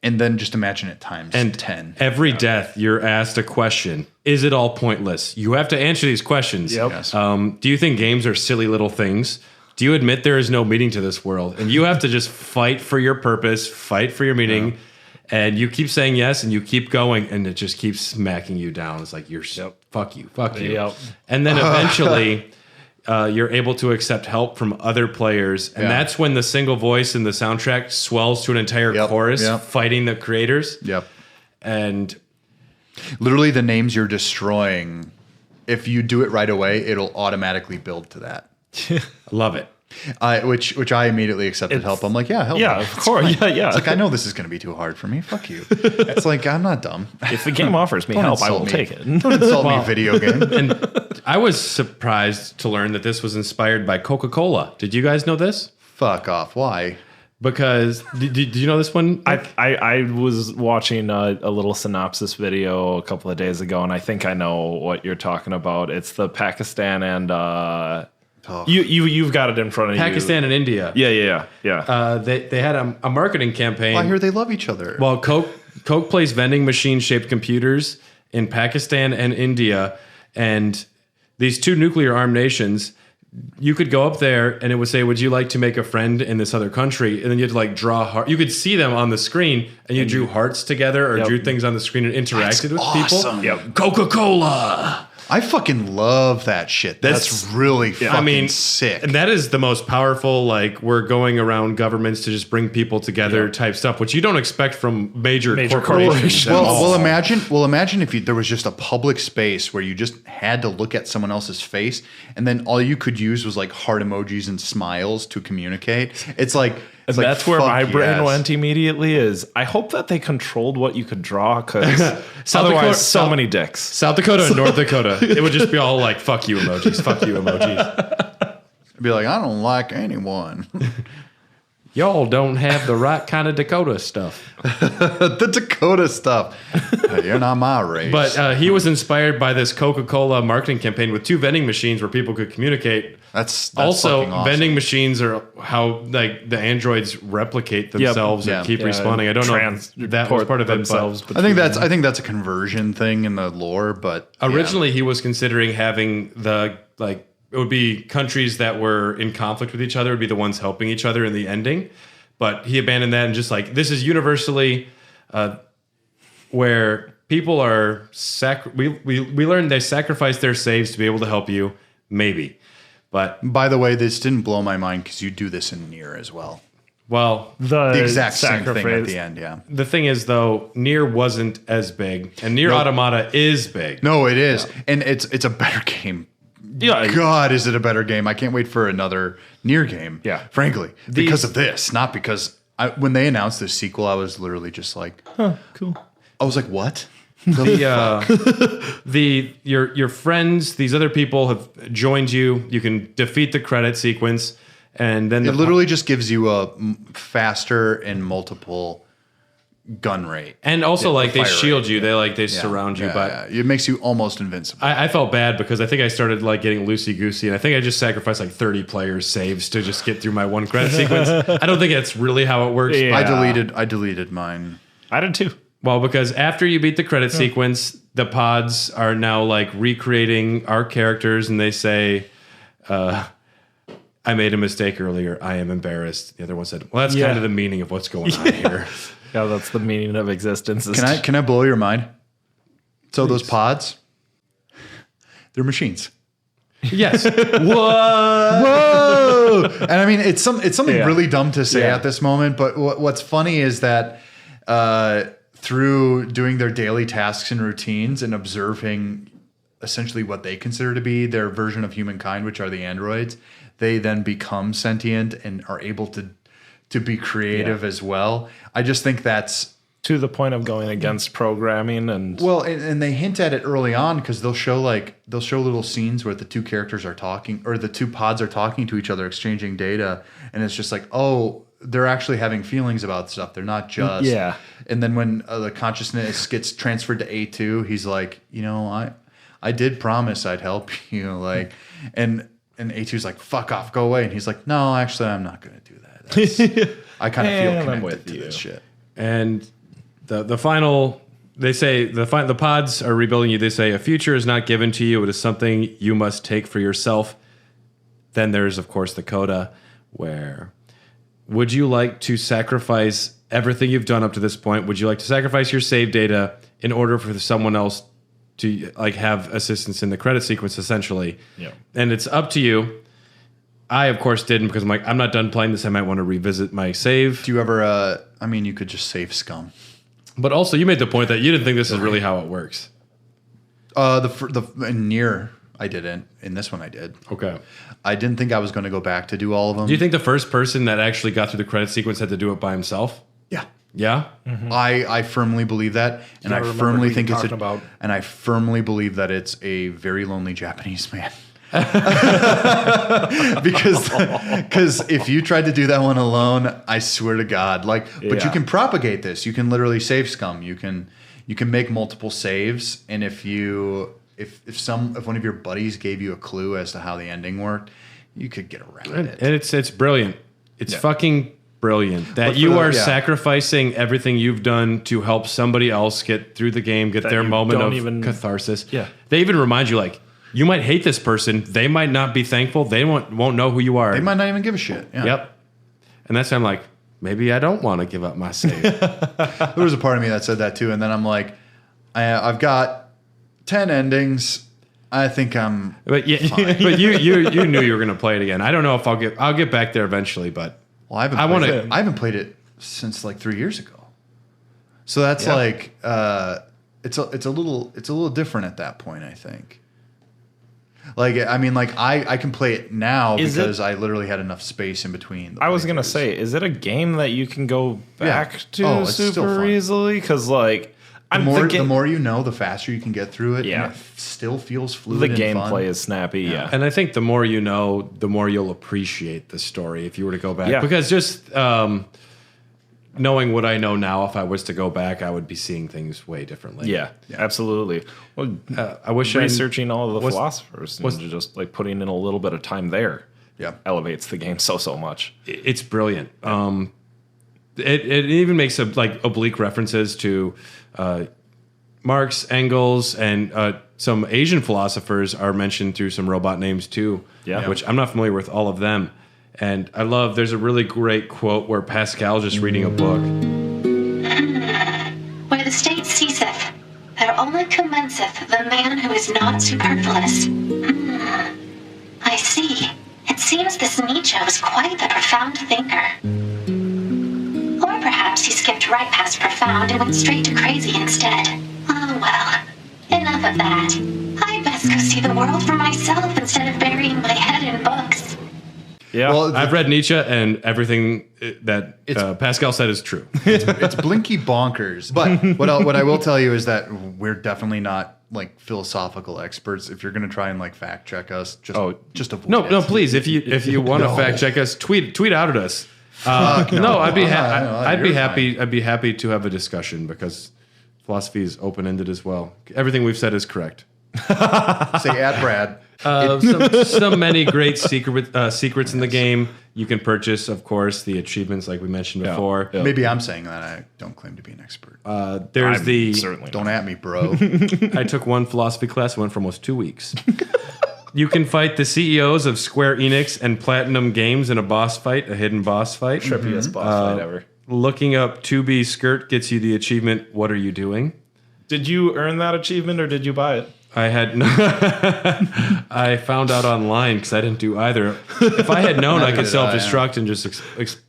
and then just imagine it times 10. Every death, you're asked a question. Is it all pointless? You have to answer these questions. Yep. Yes. Do you think games are silly little things? Do you admit there is no meaning to this world? And you have to just fight for your purpose, fight for your meaning. And you keep saying yes, and you keep going, and it just keeps smacking you down. It's like, fuck you. Yep. And then eventually, you're able to accept help from other players. And that's when the single voice in the soundtrack swells to an entire chorus fighting the creators. Yep. And Literally, the names you're destroying, if you do it right away, it'll automatically build to that. I love it. Which I immediately accepted help. I'm like, yeah, help. Yeah, me. of course. Yeah. It's like, I know this is going to be too hard for me. Fuck you. It's like, I'm not dumb. If the game offers me Don't help, I insult will me. take it. Don't insult me, video game. And I was surprised to learn that this was inspired by Coca Cola. Did you guys know this? Fuck off. Why? Because did you know this one? I was watching a little synopsis video a couple of days ago, and I think I know what you're talking about. It's the Pakistan and you've got it in front of you. Pakistan and India. Yeah. They had a marketing campaign. I hear they love each other. Well, Coke plays vending machine shaped computers in Pakistan and India, and these two nuclear armed nations. You could go up there and it would say, "Would you like to make a friend in this other country?" And then you had to like draw heart. You could see them on the screen, and you drew hearts together or drew things on the screen and interacted with people. Yep. Coca Cola. I fucking love that shit. That's really fucking sick. And that is the most powerful, like, we're going around governments to just bring people together type stuff, which you don't expect from major corporations. Well, imagine if there was just a public space where you just had to look at someone else's face, and then all you could use was like heart emojis and smiles to communicate. It's like... And that's where my brain went immediately is, I hope that they controlled what you could draw, because otherwise so many dicks. South Dakota and North Dakota, it would just be all like, fuck you emojis, fuck you emojis. It'd be like, I don't like anyone. Y'all don't have the right kind of Dakota stuff. The Dakota stuff. You're not my race. But he was inspired by this Coca Cola marketing campaign with 2 vending machines where people could communicate. That's also fucking awesome. Vending machines are how like the androids replicate themselves and keep respawning. I don't know if that was part of themselves. I think that's a conversion thing in the lore. But originally he was considering having it would be countries that were in conflict with each other would be the ones helping each other in the ending. But he abandoned that and just like, this is universally where people are we learned they sacrifice their saves to be able to help you, maybe. But by the way, this didn't blow my mind because you do this in NieR as well. Well, the exact same thing at the end, yeah. The thing is, though, NieR wasn't as big, and NieR Automata is big. No, it is, and it's a better game. Yeah, God, is it a better game? I can't wait for another NieR game. Yeah, frankly, because of this, not because when they announced this sequel, I was literally just like, "Huh, cool." I was like, "What?" Your friends, these other people have joined you. You can defeat the credit sequence, and then it literally just gives you a faster and multiple gun rate, and also like they shield you. They surround you, but it makes you almost invincible. I felt bad because I think I started like getting loosey goosey, and I think I just sacrificed like 30 players' saves to just get through my one credit sequence. I don't think that's really how it works. Yeah. I deleted mine. I did too. Well, because after you beat the credit sequence, the pods are now like recreating our characters, and they say, I made a mistake earlier. I am embarrassed. The other one said, well, that's kind of the meaning of what's going on here. Yeah, that's the meaning of existence. Can I blow your mind? So those pods, they're machines. Yes. Whoa! And I mean, it's something really dumb to say at this moment, but what's funny is that through doing their daily tasks and routines and observing essentially what they consider to be their version of humankind, which are the androids, they then become sentient and are able to be creative as well. I just think that's to the point of going against programming and and they hint at it early on because they'll show little scenes where the 2 characters are talking or the 2 pods are talking to each other, exchanging data, and it's just like, oh, they're actually having feelings about stuff. They're not just And then when the consciousness gets transferred to A2, he's like, I did promise I'd help you, like, and A2's like, fuck off, go away, and he's like, no, actually, I'm not going to do that. I kind of feel connected to this shit. And the final, they say the pods are rebuilding you. They say a future is not given to you; it is something you must take for yourself. Then there's of course the coda, where would you like to sacrifice everything you've done up to this point? Would you like to sacrifice your save data in order for someone else to like have assistance in the credit sequence, essentially? Yeah. And it's up to you. I, of course, didn't because I'm like, I'm not done playing this. I might want to revisit my save. Do you ever, you could just save scum. But also, you made the point that you didn't think this is really how it works. In NieR, I didn't. In this one, I did. Okay. I didn't think I was going to go back to do all of them. Do you think the first person that actually got through the credit sequence had to do it by himself? Yeah. Yeah? Mm-hmm. I firmly believe that, and I firmly think and I firmly believe that it's a very lonely Japanese man. because if you tried to do that one alone, I swear to God, but you can propagate this. You can literally save scum. You can make multiple saves, and if one of your buddies gave you a clue as to how the ending worked, you could get around it. And it's brilliant. It's fucking brilliant that you are sacrificing everything you've done to help somebody else get through the game, get their moment of catharsis. Yeah. They even remind you, like, you might hate this person. They might not be thankful. They won't know who you are. They might not even give a shit. Yeah. Yep. And that's why I'm like, maybe I don't want to give up my save. There was a part of me that said that too. And then I'm like, I've got 10 endings. I think I'm. But yeah, but you knew you were going to play it again. I don't know if I'll get back there eventually, but Well, I haven't played it since like 3 years ago. So that's like it's a little different at that point, I think. Like I mean, like I can play it now because I literally had enough space in between. I was gonna say, is it a game that you can go back to it's still super fun. easily? Because like the more you know, the faster you can get through it. Yeah. And it still feels fluid. the and fun. gameplay is snappy. Yeah. and I think the more you know, the more you'll appreciate the story if you were to go back. Yeah. Because just knowing what I know now, if I was to go back, I would be seeing things way differently. Yeah, absolutely. Well, I wish researching all of the philosophers and just like putting in a little bit of time there elevates the game so much. It's brilliant. It even makes oblique references to Marx, Engels, and some Asian philosophers are mentioned through some robot names too. Yeah. Which I'm not familiar with all of them. And I love. There's a really great quote where Pascal's just reading a book. Where the state ceaseth, there only commenceth the man who is not superfluous. I see. It seems this Nietzsche was quite the profound thinker. Or perhaps he skipped right past profound and went straight to crazy instead. Oh well, enough of that. I best go see the world for myself instead of burying my head in books. Yeah, Well, I've read Nietzsche, and everything that Pascal said is true. It's blinky bonkers. But what I will tell you is that we're definitely not like philosophical experts. If you're going to try and like fact check us, just avoid it. No, please. If you want to fact check us, tweet out at us. no. I'd be You're happy. I'd be happy to have a discussion because philosophy is open ended as well. Everything we've said is correct. Say at Brad. Some many great secrets in the game. You can purchase, of course, the achievements like we mentioned before. Yeah. Maybe I'm saying that. I don't claim to be an expert. There's certainly Don't at me, bro. I took one philosophy class, went for almost 2 weeks. You can fight the CEOs of Square Enix and Platinum Games in a hidden boss fight. trippiest boss fight ever. Looking up 2B skirt gets you the achievement, What Are You Doing? Did you earn that achievement or did you buy it? I had no I found out online because I didn't do either. If I had known I could self-destruct and just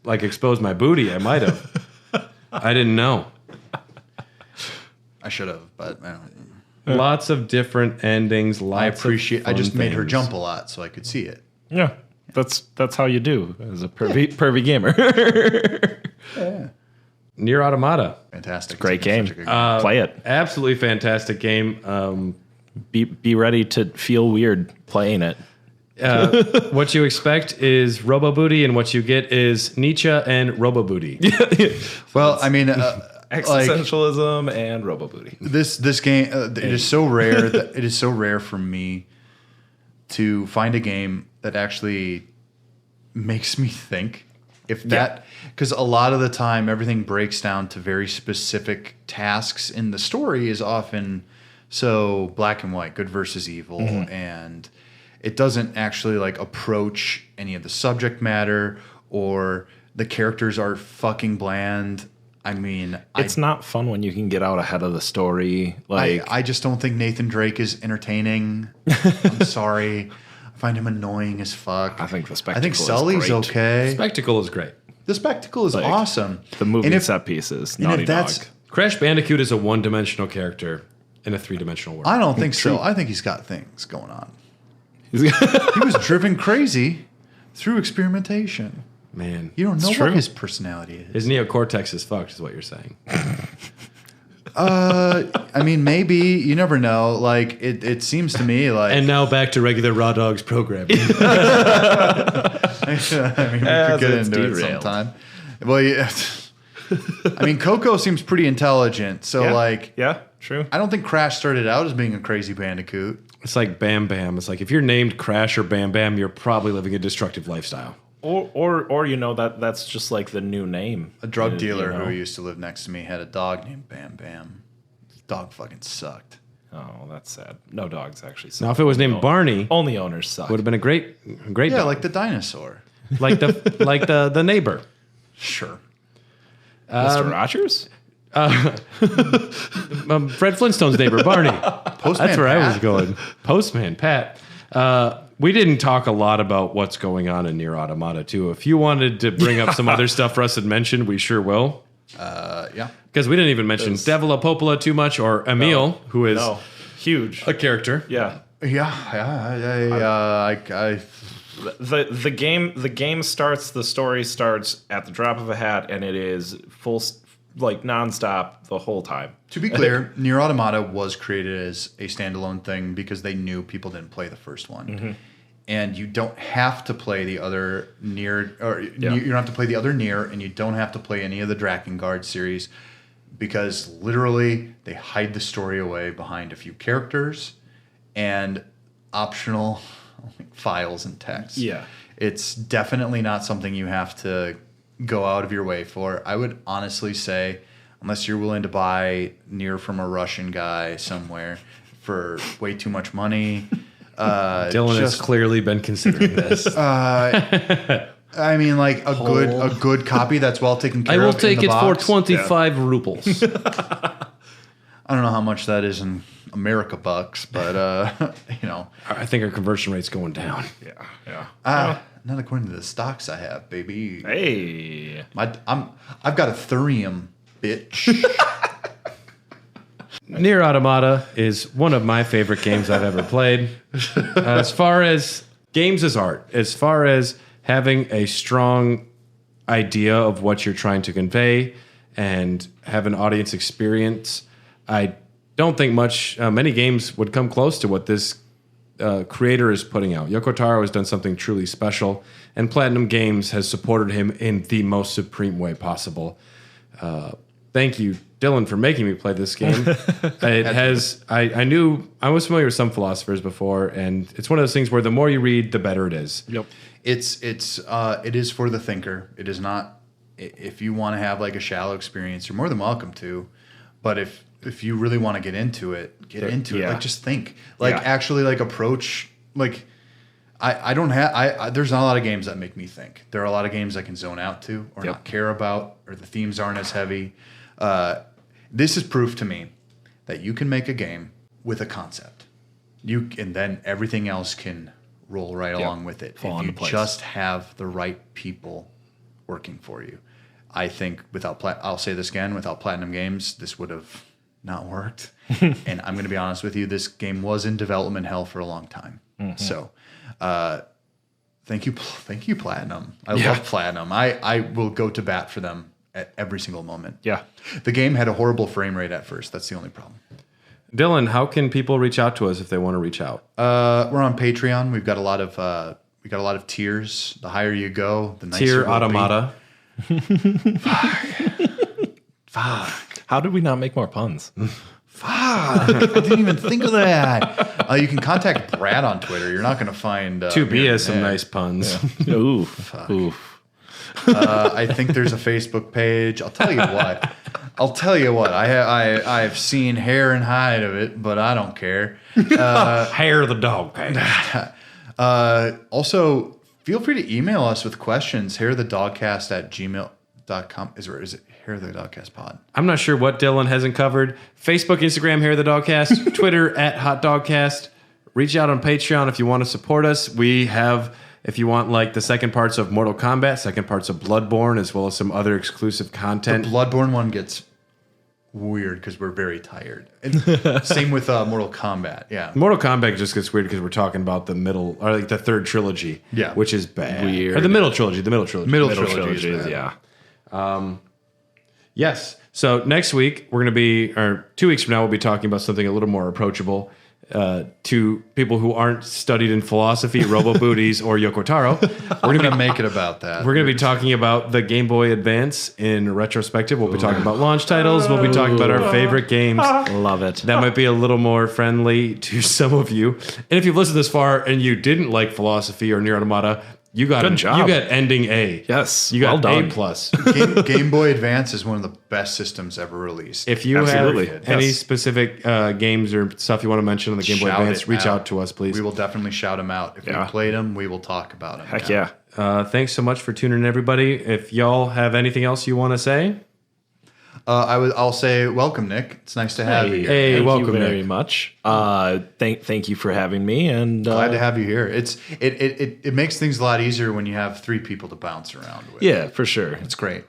expose my booty, I might have. I didn't know. I should have, but I don't. Lots of different endings. I appreciate. I just made her things. jump a lot so I could see it. Yeah, that's how you do as a pervy gamer. NieR Automata. Fantastic. Great It's game. such a good game. Play it. Absolutely fantastic game. Be ready to feel weird playing it. What you expect is Robo Booty, and what you get is Nietzsche and Robo Booty. Well, I mean, Existentialism and Robo Booty. this game it is so rare that it is so rare for me to find a game that actually makes me think. If that, because a lot of the time everything breaks down to very specific tasks in the story is often so black and white, good versus evil, and it doesn't actually like approach any of the subject matter, or the characters are fucking bland. I mean, It's not fun when you can get out ahead of the story. Like I just don't think Nathan Drake is entertaining. I'm sorry. I find him annoying as fuck. I think the I spectacle think is Sully's great. okay. Spectacle is great. The spectacle is Like, awesome. The movie And if- set pieces. and Naughty if Dog. that's, Crash Bandicoot is a one-dimensional character in a three-dimensional world. I don't think True. so. I think he's got things going on. He was driven crazy through experimentation. Man, You don't know true. what his personality is. his neocortex is fucked, is what you're saying. I mean, maybe you never know. Like it seems to me like. And now back to regular Raw Dogs programming. I mean, we As could get it's into it derailed. sometime. Well, yeah. I mean, Coco seems pretty intelligent. So, Yeah. like, Yeah, true. I don't think Crash started out as being a crazy bandicoot. It's like Bam Bam. It's like if you're named Crash or Bam Bam, you're probably living a destructive lifestyle. Or you know that's just like the new name. A drug dealer you know? who used to live next to me had a dog named Bam Bam. Dog fucking sucked. Oh, that's sad. No dogs actually. Now, if it was named Barney, only owners suck. would have been a great Yeah, dog. like the dinosaur. like the neighbor. Sure. Mr. Rogers. Fred Flintstone's neighbor, Barney. Postman That's where I was Pat. going. Postman Pat. We didn't talk a lot about what's going on in NieR Automata 2. If you wanted to bring up some other stuff Russ had mentioned, we sure will. Yeah. Because we didn't even mention Devila Popola too much, or Emil, who is huge. a character. Yeah. The game starts, the story starts at the drop of a hat, and it is nonstop the whole time. To be clear, NieR Automata was created as a standalone thing because they knew people didn't play the first one. Mm-hmm. And you don't have to play the other NieR, you don't have to play the other NieR, and you don't have to play any of the Drakengard series because literally they hide the story away behind a few characters and optional files and text. Yeah. It's definitely not something you have to go out of your way for. I would honestly say, unless you're willing to buy NieR from a Russian guy somewhere for way too much money. Dylan has clearly been considering this. I mean, like a good copy that's well taken care of. I will take in the it for box. 25 rubles. I don't know how much that is in America bucks, but I think our conversion rate's going down. Yeah. not according to the stocks I have, baby. Hey. I've got a thurium, bitch. NieR Automata is one of my favorite games I've ever played. As far as games as art, as far as having a strong idea of what you're trying to convey and have an audience experience, I don't think many games would come close to what this creator is putting out. Yoko Taro has done something truly special, and Platinum Games has supported him in the most supreme way possible. Thank you, Dylan, for making me play this game. I was familiar with some philosophers before, and it's one of those things where the more you read, the better it is. Yep. It is for the thinker. It is not. If you want to have like a shallow experience, you're more than welcome to. But if you really want to get into it. Like just think. Actually like approach like. I don't have. There's not a lot of games that make me think. There are a lot of games I can zone out to or not care about, or the themes aren't as heavy. This is proof to me that you can make a game with a concept. And then everything else can roll right along with it. Fall if you into place. just have the right people working for you. I think I'll say this again, without Platinum Games, this would have not worked. And I'm going to be honest with you, this game was in development hell for a long time. Mm-hmm. So, thank you, Platinum. I love Platinum. I will go to bat for them at every single moment. Yeah. The game had a horrible frame rate at first. That's the only problem. Dylan, how can people reach out to us if they want to reach out? We're on Patreon. We've got a lot of tiers. The higher you go, the nicer NieR it will Automata. Fuck. How did we not make more puns? Fuck. I didn't even think of that. You can contact Brad on Twitter. You're not going to find... 2B has some nice puns. Yeah. Oof. I think there's a Facebook page. I'll tell you what. I've seen hair and hide of it, but I don't care. Hair the dog page. Also, feel free to email us with questions. hairthedogcast@gmail.com. Is it Hair the Dogcast Pod? I'm not sure what Dylan hasn't covered. Facebook, Instagram, Hair the Dogcast. Twitter @HotDogcast. Reach out on Patreon if you want to support us. We have... If you want like the second parts of Mortal Kombat, second parts of Bloodborne, as well as some other exclusive content. The Bloodborne one gets weird because we're very tired. And same with Mortal Kombat. Yeah. Mortal Kombat just gets weird because we're talking about the middle, or like the third trilogy. Yeah. Which is bad. Weird. Or the middle trilogy. Middle trilogy is bad. Yeah. Yes. So next week, we're going to be, or 2 weeks from now, we'll be talking about something a little more approachable. To people who aren't studied in philosophy, Robo Booties, or Yoko Taro. We're going to make it about that. We're going to be talking about the Game Boy Advance in retrospective. We'll be talking about launch titles. We'll be talking about our favorite games. Love it. That might be a little more friendly to some of you. And if you've listened this far and you didn't like philosophy or NieR Automata, you got Good job. You got ending A. Yes. You got well A done. plus. Game Boy Advance is one of the best systems ever released. If you Absolutely. have any Yes. specific games or stuff you want to mention on the Game Boy Shout Advance, it reach out. out to us, please. We will definitely shout them out. If we played them, we will talk about them. Heck yeah. Thanks so much for tuning in, everybody. If y'all have anything else you want to say, I'll say welcome, Nick. It's nice to have you. Hey, Thank welcome, you very Nick. much. Thank you for having me, and Glad to have you here. It makes things a lot easier when you have 3 people to bounce around with. yeah, for sure. It's great.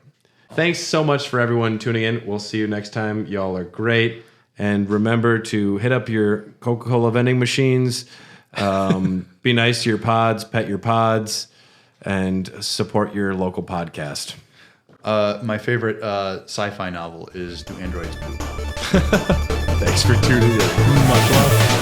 Thanks so much for everyone tuning in. We'll see you next time. Y'all are great. And remember to hit up your Coca Cola vending machines. Be nice to your pods, pet your pods, and support your local podcast. My favorite sci-fi novel is Do Androids Poop? Thanks for tuning in. Much love.